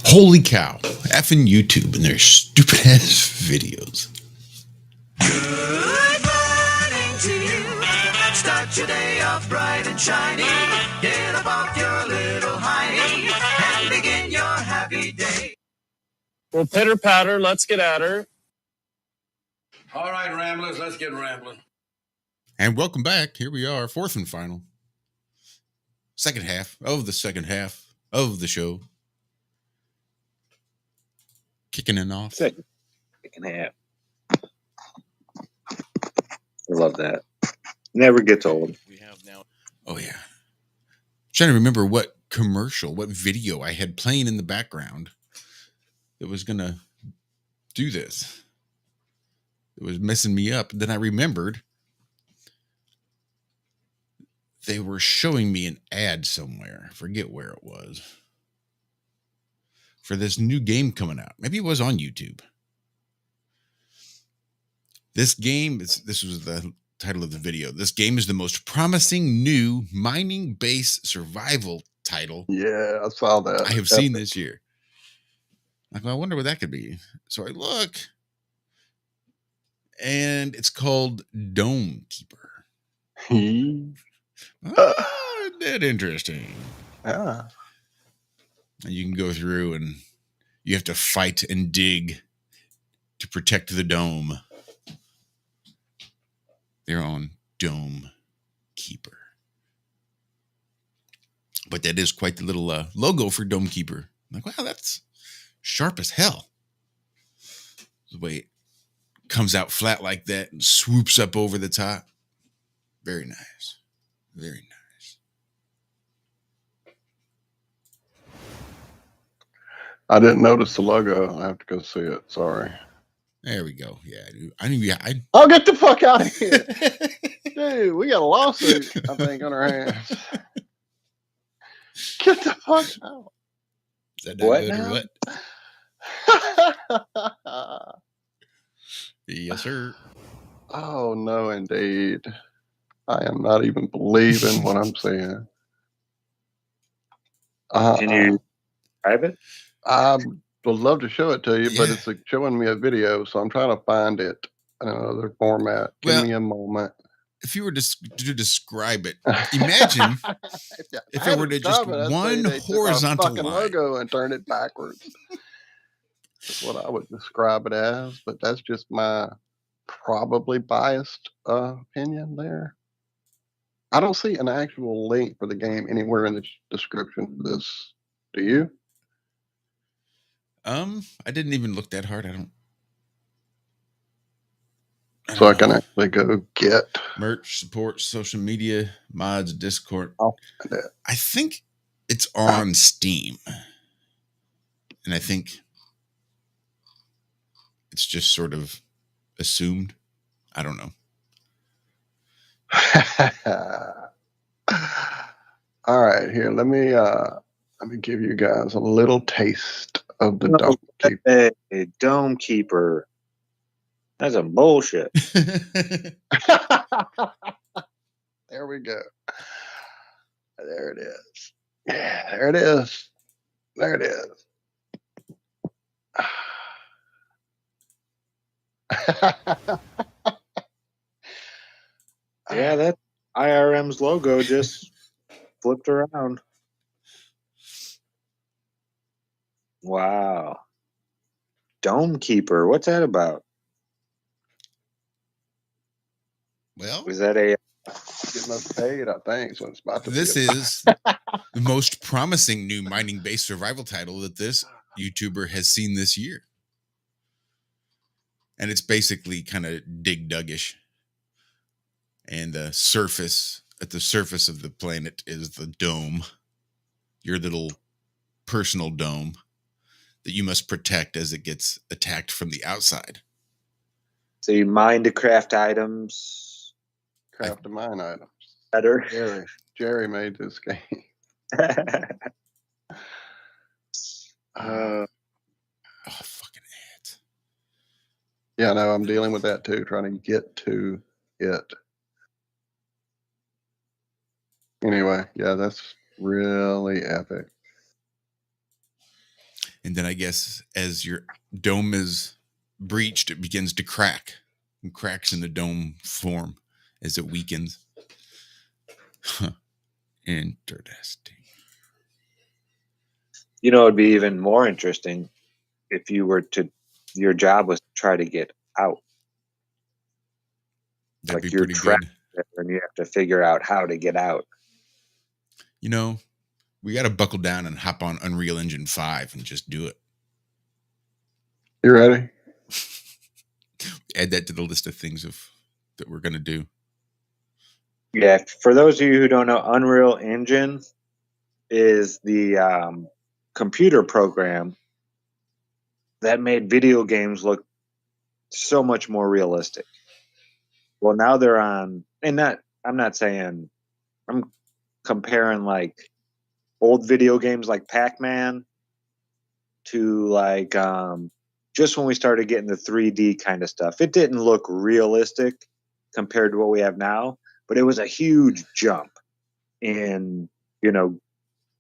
Holy cow. Effing YouTube and their stupid ass videos. Good morning to you. Start your day off bright and shiny. Get up off your little hiney and begin your happy day. Well, pitter patter, let's get at her. All right, Ramblers, let's get rambling. And welcome back. Here we are, fourth and final. Second half of the show. Kicking it off. Second half. I love that. Never gets old. We have now. Oh, yeah. I'm trying to remember what video I had playing in the background that was going to do this. It was messing me up. Then I remembered they were showing me an ad somewhere. I forget where it was. For this new game coming out. Maybe it was on YouTube. This game, this was the title of the video. This game is the most promising new mining-based survival title. Yeah, I saw that. I have seen this year. Like, well, I wonder what that could be. So I look, and it's called Dome Keeper. Isn't that interesting? Yeah. And you can go through and you have to fight and dig to protect the dome. They're on Dome Keeper. But that is quite the little logo for Dome Keeper. I'm like, wow, that's sharp as hell. The way it comes out flat like that and swoops up over the top. Very nice. Very nice. I didn't notice the logo. I have to go see it. Sorry. There we go. Yeah, I knew. Oh, get the fuck out of here. Dude, we got a lawsuit, I think, on our hands. Get the fuck out. Is that not good or what? Yes, sir. Oh, no, indeed. I am not even believing what I'm seeing. Can you describe it? I would love to show it to you, but it's like showing me a video, so I'm trying to find it in another format. Give me a moment. If you were to describe it, imagine if it were to just one horizontal line. Logo and turn it backwards. That's what I would describe it as, but that's just my probably biased opinion there. I don't see an actual link for the game anywhere in the description of this. Do you? I didn't even look that hard. I don't So I can actually go get merch, support, social media, mods, Discord. I'll find it. I think it's on Steam. And I think it's just sort of assumed. I don't know. All right, here. Let me give you guys a little taste of the Dome Keeper. Hey, Dome Keeper. That's a bullshit. There we go. There it is. Yeah, there it is. There it is. Yeah, that IRM's logo just flipped around. Wow. Dome Keeper. What's that about? Well, is that a getting us paid? I think so. It's about to. This is the most promising new mining-based survival title that this YouTuber has seen this year, and it's basically kind of dig duggish. And the surface at the surface of the planet is the dome, your little personal dome that you must protect as it gets attacked from the outside. So you mine to craft items. Craft to mine items. Better. Jerry made this game. Uh, Oh, fucking ads. Yeah, no, I'm dealing with that too, trying to get to it. Anyway, yeah, that's really epic. And then I guess as your dome is breached, it begins to crack. And cracks in the dome form as it weakens. Huh. Interesting. you know, it'd be even more interesting if you were to, your job was to try to get out. That'd Like be you're pretty trapped good. there and you have to figure out how to get out. You know, we got to buckle down and hop on Unreal Engine 5 and just do it. You ready? Add that to the list of things that we're going to do. Yeah, for those of you who don't know, Unreal Engine is the computer program that made video games look so much more realistic. Well, now they're on, and I'm not saying, I'm comparing like old video games like Pac-Man to like just when we started getting the 3D kind of stuff. It didn't look realistic compared to what we have now, but it was a huge jump in, you know,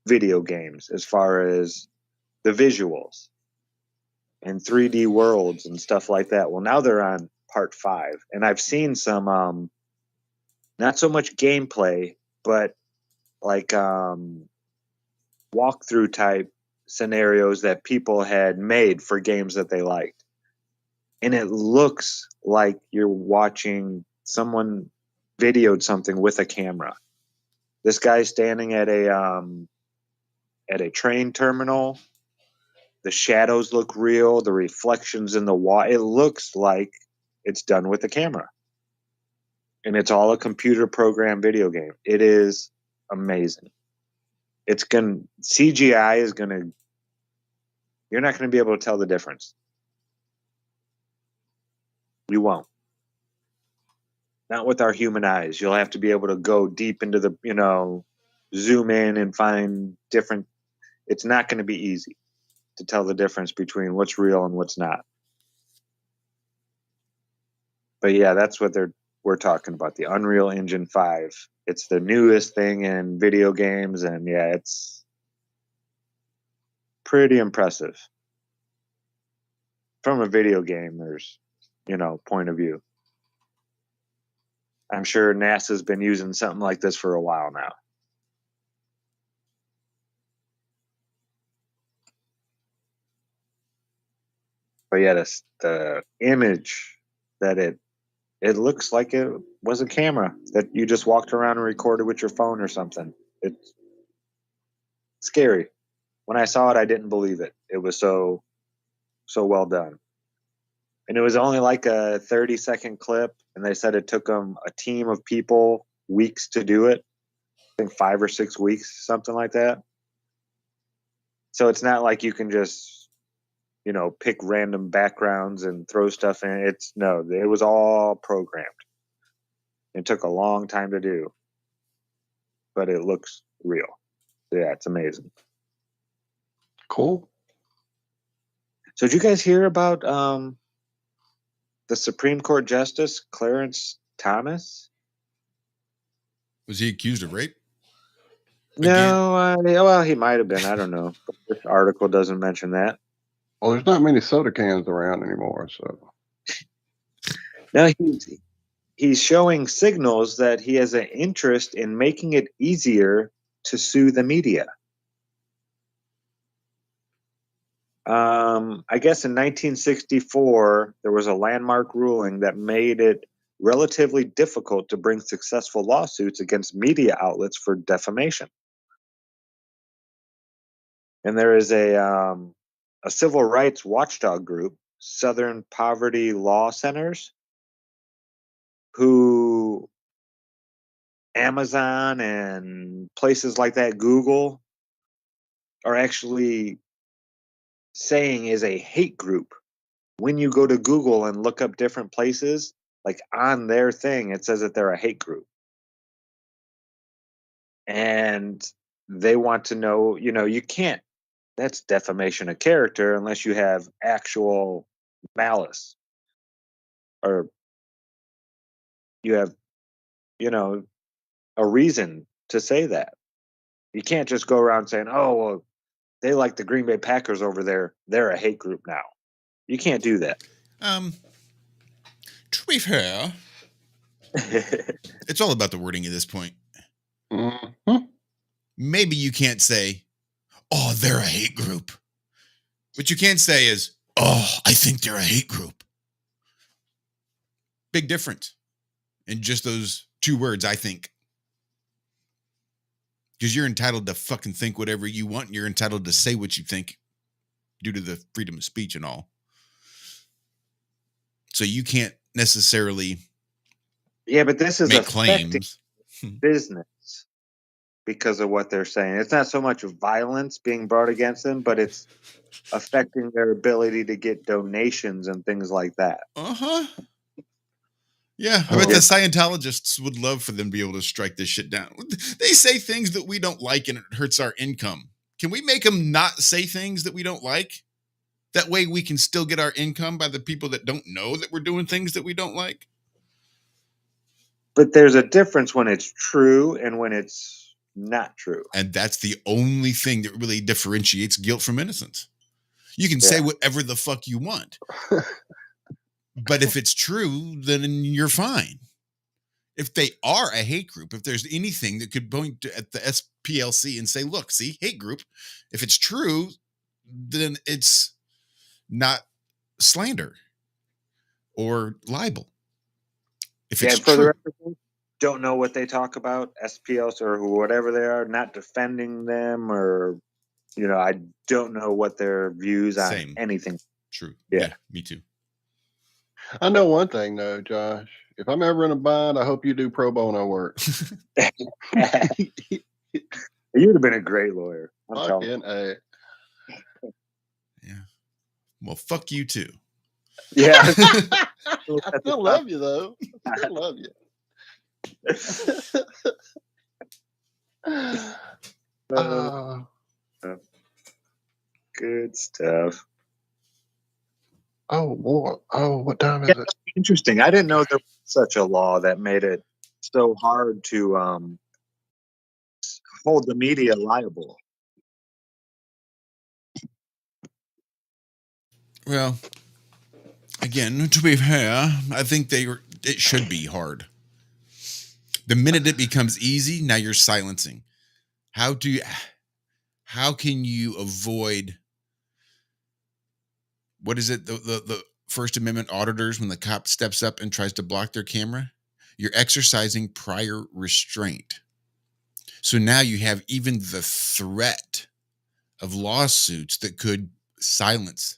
video games as far as the visuals and 3D worlds and stuff like that. Well, now they're on part 5, and I've seen some not so much gameplay, but like walkthrough type scenarios that people had made for games that they liked. And it looks like you're watching someone videoed something with a camera. This guy's standing at a train terminal. The shadows look real, the reflections in the wall. It looks like it's done with a camera. And it's all a computer program video game. It is amazing. CGI is gonna, you're not gonna be able to tell the difference. You won't. Not with our human eyes. You'll have to be able to go deep into the, zoom in and find different. It's not going to be easy to tell the difference between what's real and what's not. But yeah, that's what we're talking about, the Unreal Engine 5. It's the newest thing in video games, and yeah, it's pretty impressive from a video gamer's, point of view. I'm sure NASA's been using something like this for a while now. But yeah, the image that it looks like it was a camera that you just walked around and recorded with your phone or something. It's scary. When I saw it, I didn't believe it. It was so well done. And it was only like a 30-second clip, and they said it took them a team of people weeks to do it. I think 5 or 6 weeks, something like that. So it's not like you can just, pick random backgrounds and throw stuff in. It was all programmed. It took a long time to do, but it looks real. Yeah, it's amazing. Cool. So did you guys hear about the Supreme Court Justice Clarence Thomas? Was he accused of rape? No, well, he might have been. I don't know. But this article doesn't mention that. Well, there's not many soda cans around anymore, so. No, he's showing signals that he has an interest in making it easier to sue the media. I guess in 1964, there was a landmark ruling that made it relatively difficult to bring successful lawsuits against media outlets for defamation. And there is a civil rights watchdog group, Southern Poverty Law Centers, who Amazon and places like that, Google, are actually saying is a hate group. When you go to Google and look up different places, like on their thing, it says that they're a hate group. And they want to know, you can't that's defamation of character unless you have actual malice or you have, a reason to say that. You can't just go around saying, "Oh, well, they like the Green Bay Packers over there. They're a hate group now." You can't do that. To be fair, it's all about the wording at this point. Mm-hmm. Maybe you can't say, "Oh, they're a hate group." What you can say is, "Oh, I think they're a hate group." Big difference in just those two words, I think. Because you're entitled to fucking think whatever you want. And you're entitled to say what you think due to the freedom of speech and all. So you can't necessarily Yeah, but this is make affecting claims. business because of what they're saying. It's not so much violence being brought against them, but it's affecting their ability to get donations and things like that. Uh-huh. Yeah, I bet the Scientologists would love for them to be able to strike this shit down. They say things that we don't like and it hurts our income. Can we make them not say things that we don't like? That way we can still get our income by the people that don't know that we're doing things that we don't like? But there's a difference when it's true and when it's not true. And that's the only thing that really differentiates guilt from innocence. You can say whatever the fuck you want. But if it's true, then you're fine. If they are a hate group, if there's anything that could point at the SPLC and say, look, see, hate group, if it's true, then it's not slander or libel. If it's for true. the record, don't know what they talk about, SPLs or whatever they are, not defending them or, I don't know what their views on anything. True. Yeah, me too. I know one thing though, Josh. If I'm ever in a bind, I hope you do pro bono work. You'd have been a great lawyer. I'm telling you. Yeah. Well, fuck you too. Yeah. I still love you though. I still love you. Good stuff. Oh boy. Oh, what time is it? Interesting. I didn't know there was such a law that made it so hard to hold the media liable. Well, again, to be fair, I think it should be hard. The minute it becomes easy, now you're silencing. How can you avoid, what is it, the First Amendment auditors when the cop steps up and tries to block their camera? You're exercising prior restraint. So now you have even the threat of lawsuits that could silence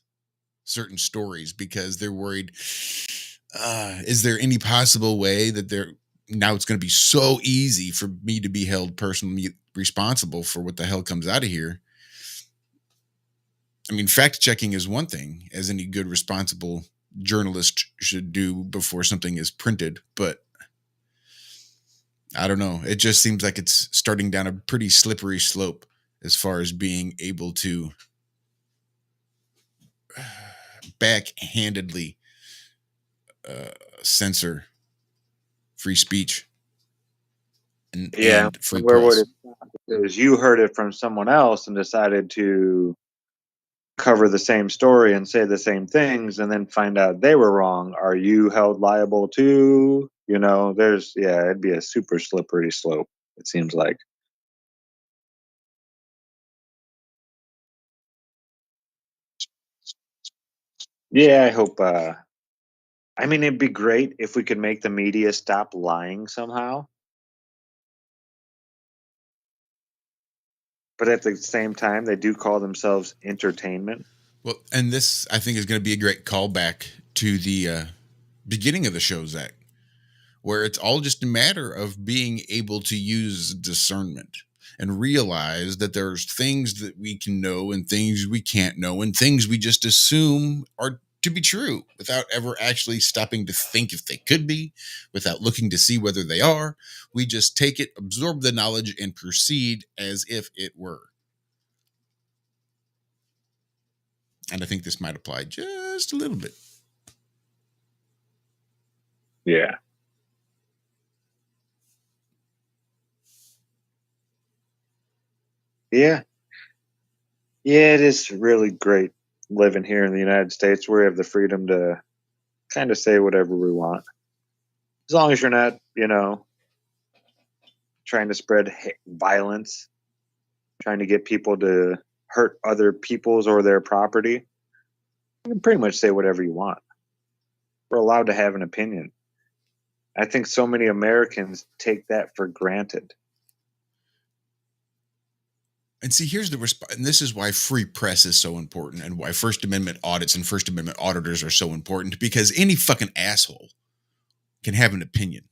certain stories because they're worried, is there any possible way that now it's going to be so easy for me to be held personally responsible for what the hell comes out of here? I mean, fact checking is one thing, as any good responsible journalist should do before something is printed, but I don't know. It just seems like it's starting down a pretty slippery slope as far as being able to backhandedly censor free speech and free where press. would it stop? Because you heard it from someone else and decided to cover the same story and say the same things and then find out they were wrong. Are you held liable too? It'd be a super slippery slope, it seems like. Yeah, I hope. It'd be great if we could make the media stop lying somehow. But at the same time, they do call themselves entertainment. Well, and this, I think, is going to be a great callback to the beginning of the show, Zach, where it's all just a matter of being able to use discernment and realize that there's things that we can know and things we can't know and things we just assume are to be true without ever actually stopping to think if they could be, without looking to see whether they are. We just take it, absorb the knowledge, and proceed as if it were. And I think this might apply just a little bit. Yeah. Yeah. Yeah, it is really great living here in the United States where we have the freedom to kind of say whatever we want. As long as you're not, trying to spread violence, trying to get people to hurt other people's or their property, you can pretty much say whatever you want. We're allowed to have an opinion. I think so many Americans take that for granted. And see, here's the response. And this is why free press is so important and why First Amendment audits and First Amendment auditors are so important, because any fucking asshole can have an opinion.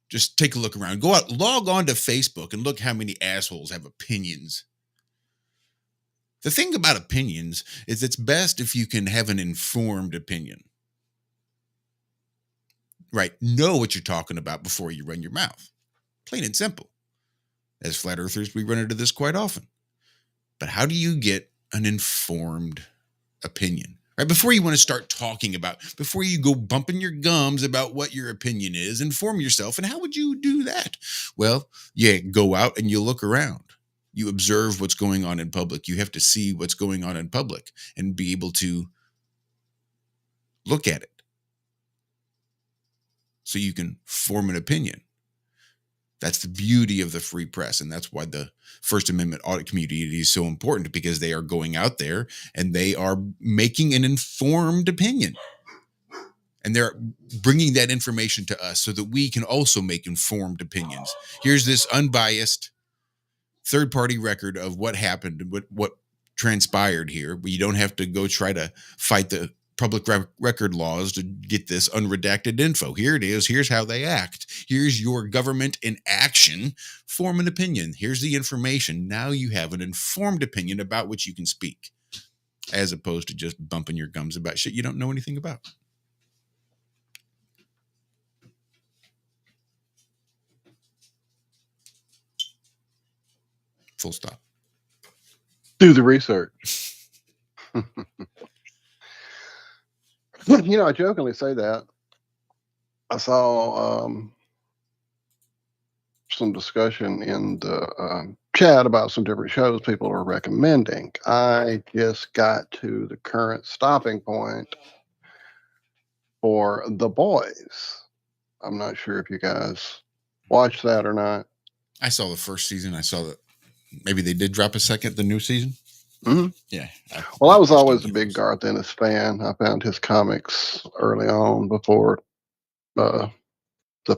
Just take a look around. Go out, log on to Facebook and look how many assholes have opinions. The thing about opinions is it's best if you can have an informed opinion. Right? Know what you're talking about before you run your mouth. Plain and simple. As flat earthers, we run into this quite often. But how do you get an informed opinion? Right? Before you want to start talking about, before you go bumping your gums about what your opinion is, inform yourself. And how would you do that? Well, yeah, go out and you look around. You observe what's going on in public. You have to see what's going on in public and be able to look at it so you can form an opinion. That's the beauty of the free press. And that's why the First Amendment audit community is so important, because they are going out there and they are making an informed opinion. And they're bringing that information to us so that we can also make informed opinions. Here's this unbiased third-party record of what happened, what transpired here. But you don't have to go try to fight the public record laws to get this unredacted info. Here it is. Here's how they act. Here's your government in action. Form an opinion. Here's the information. Now you have an informed opinion about which you can speak, as opposed to just bumping your gums about shit you don't know anything about. Full stop. Do the research. I jokingly say that. I saw some discussion in the chat about some different shows people are recommending. I just got to the current stopping point for The Boys. I'm not sure if you guys watched that or not. I saw the first season. I saw that maybe they did drop the new season. Mm-hmm. Yeah. Well, I was always a big Garth Ennis fan. I found his comics early on before the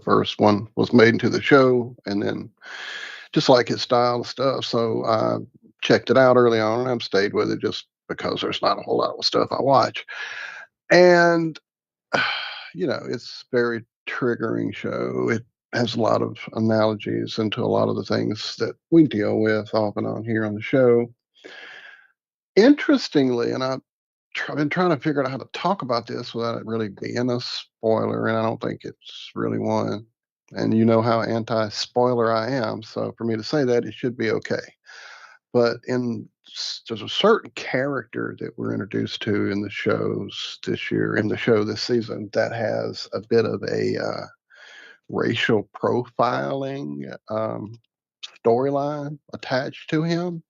first one was made into the show, and then just like his style of stuff. So I checked it out early on, and I've stayed with it just because there's not a whole lot of stuff I watch. And, it's a very triggering show. It has a lot of analogies into a lot of the things that we deal with off and on here on the show. Interestingly, and I've been trying to figure out how to talk about this without it really being a spoiler, and I don't think it's really one. And you know how anti-spoiler I am, so for me to say that, it should be okay. But there's a certain character that we're introduced to in the shows this year, in the show this season, that has a bit of a racial profiling storyline attached to him.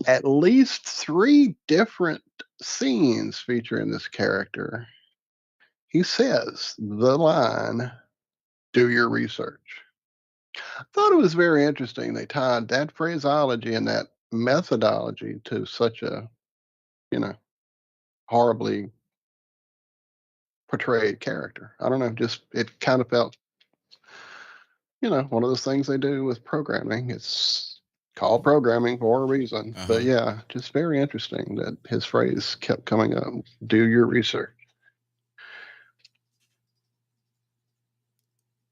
At least 3 different scenes featuring this character, he says the line, "Do your research." I thought it was very interesting. They tied that phraseology and that methodology to such a, horribly portrayed character. I don't know, just it kind of felt, one of those things they do with programming. It's called programming for a reason. But yeah, just very interesting that his phrase kept coming up. Do your research.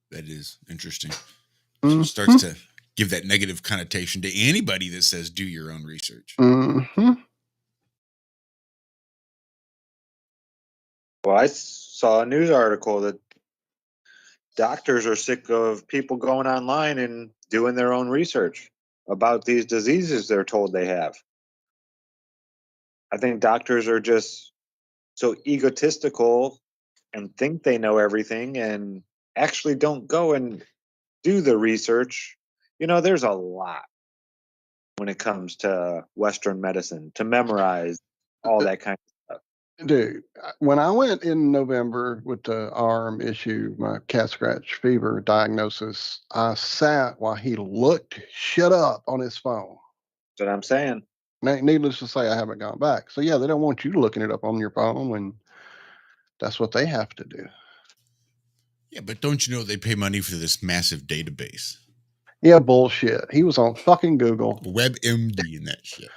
That is interesting. It starts to give that negative connotation to anybody that says do your own research. Mm-hmm. Well, I saw a news article that doctors are sick of people going online and doing their own research about these diseases they're told they have. I think doctors are just so egotistical and think they know everything and actually don't go and do the research. There's a lot when it comes to Western medicine to memorize all that kind of stuff. Dude, when I went in November with the arm issue, my cat scratch fever diagnosis, I sat while he looked shut up on his phone. That's what I'm saying. Needless to say, I haven't gone back. So yeah, they don't want you looking it up on your phone when that's what they have to do. Yeah, but don't you know they pay money for this massive database? Yeah, bullshit. He was on fucking Google. WebMD and that shit.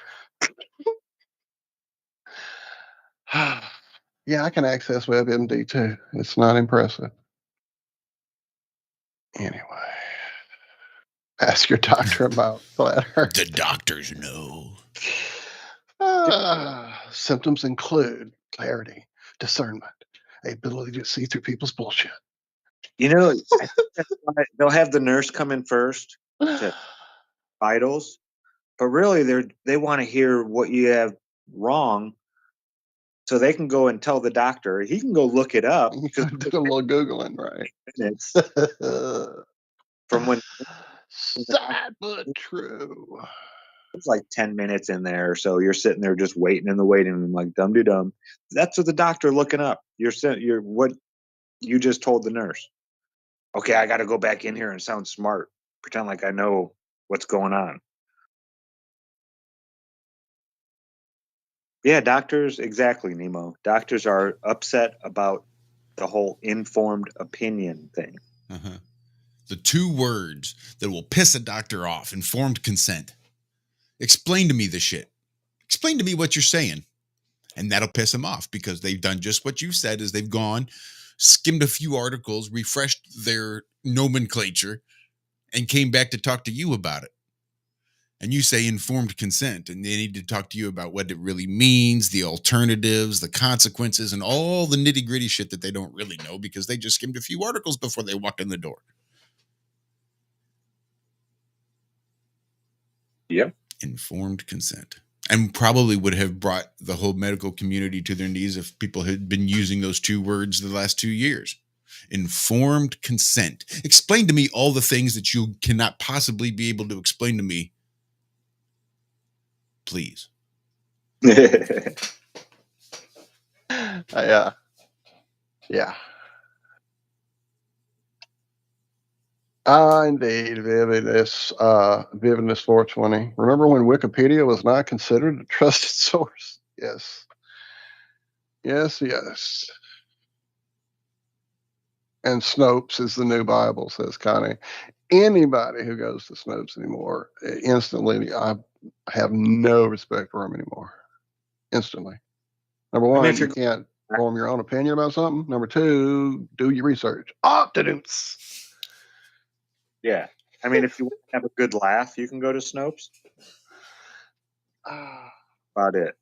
Yeah, I can access WebMD too. It's not impressive. Anyway, ask your doctor about flat earth. The doctors know. Symptoms include clarity, discernment, ability to see through people's bullshit. I think that's why they'll have the nurse come in first to vitals, but really they want to hear what you have wrong so they can go and tell the doctor. He can go look it up. Do a little Googling, right? Minutes from when sad but true. It's like 10 minutes in there, so you're sitting there just waiting in the waiting room like dum-de-dum. That's what the doctor looking up. You're what you just told the nurse. Okay, I got to go back in here and sound smart, pretend like I know what's going on. Yeah, doctors, exactly, Nemo. Doctors are upset about the whole informed opinion thing. Uh-huh. The two words that will piss a doctor off: informed consent. Explain to me the shit. Explain to me what you're saying. And that'll piss them off because they've done just what you said, is they've gone, skimmed a few articles, refreshed their nomenclature, and came back to talk to you about it. And you say informed consent, and they need to talk to you about what it really means, the alternatives, the consequences, and all the nitty-gritty shit that they don't really know because they just skimmed a few articles before they walked in the door. Yep. Informed consent. And probably would have brought the whole medical community to their knees if people had been using those two words the last 2 years. Informed consent. Explain to me all the things that you cannot possibly be able to explain to me. Please. Yeah. Indeed, Vividness 420. Remember when Wikipedia was not considered a trusted source? Yes. Yes. And Snopes is the new Bible, says Connie. Anybody who goes to Snopes anymore, instantly, I have no respect for him anymore. Instantly. Number one, you can't form your own opinion about something. Number two, do your research. Yeah. I mean, if you want to have a good laugh, you can go to Snopes. About it.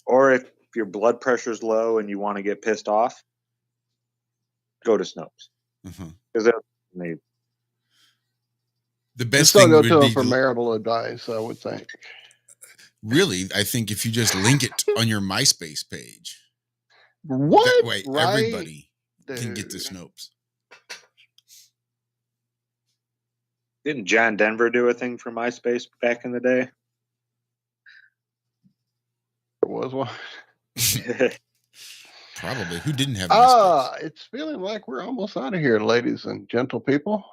Or if your blood pressure's low and you want to get pissed off, go to Snopes. Because the best just don't thing go would to be them for marital advice, I would think. Really, I think if you just link it on your MySpace page, what? That way, right? everybody can get to Snopes. Didn't John Denver do a thing for MySpace back in the day? There was one. Probably. Who didn't have MySpace? It's feeling like we're almost out of here, ladies and gentle people.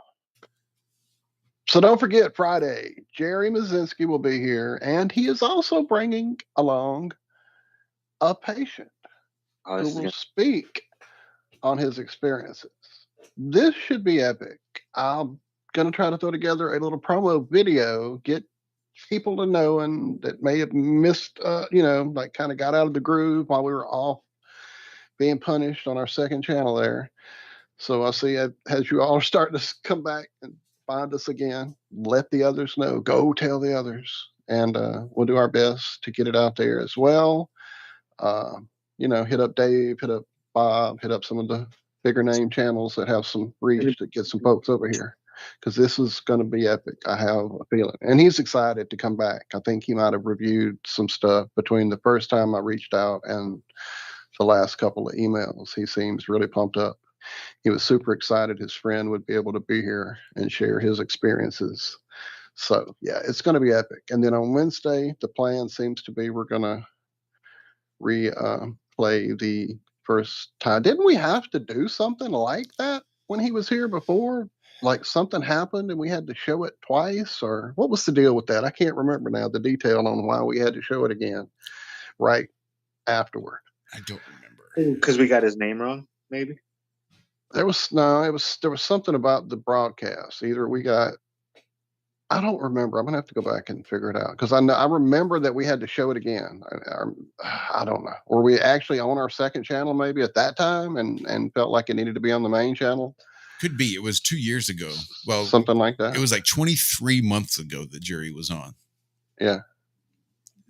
So don't forget, Friday, Jerry Mazinski will be here, and he is also bringing along a patient who will speak on his experiences. This should be epic. I'm going to try to throw together a little promo video, get people to know and that may have missed, like kind of got out of the groove while we were off being punished on our second channel there. So I see as you all are starting to come back and find us again, let the others know. Go tell the others. And we'll do our best to get it out there as well. Hit up Dave, hit up Bob, hit up some of the bigger name channels that have some reach to get some folks over here. because this is going to be epic. I have a feeling. And he's excited to come back. I think he might have reviewed some stuff between the first time I reached out and the last couple of emails. He seems really pumped up. He was super excited his friend would be able to be here and share his experiences. So, yeah, it's going to be epic. And then on Wednesday, the plan seems to be we're going to replay the first time. Didn't we have to do something like that when he was here before? Like something happened and we had to show it twice, or what was the deal with that? I can't remember now the detail on why we had to show it again right afterward. I don't remember. Because we got his name wrong, maybe. There was something about the broadcast. Either we got, I don't remember. I'm gonna have to go back and figure it out because I remember that we had to show it again. I don't know. Were we actually on our second channel maybe at that time and felt like it needed to be on the main channel? Could be. It was 2 years ago. Well, something like that. It was like 23 months ago that Jerry was on. Yeah.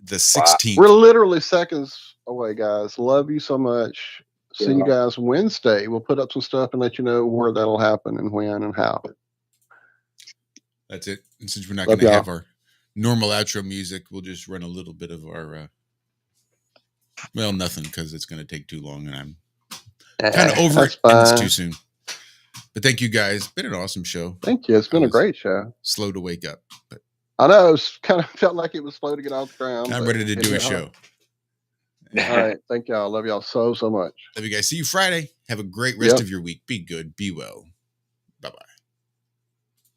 The 16th. We're literally seconds away, guys. Love you so much. See you guys Wednesday. We'll put up some stuff and let you know where that'll happen and when and how. That's it. And since we're not going to have our normal outro music, we'll just run a little bit of our, nothing because it's going to take too long and I'm kind of over it and it's too soon. But thank you guys. Been an awesome show. Thank you. It's been a great show. Slow to wake up. But I know. It kind of felt like it was slow to get off the ground. I'm ready to do a show. All right. Thank y'all. Love y'all so much. Love you guys. See you Friday. Have a great rest of your week. Be good. Be well. Bye-bye.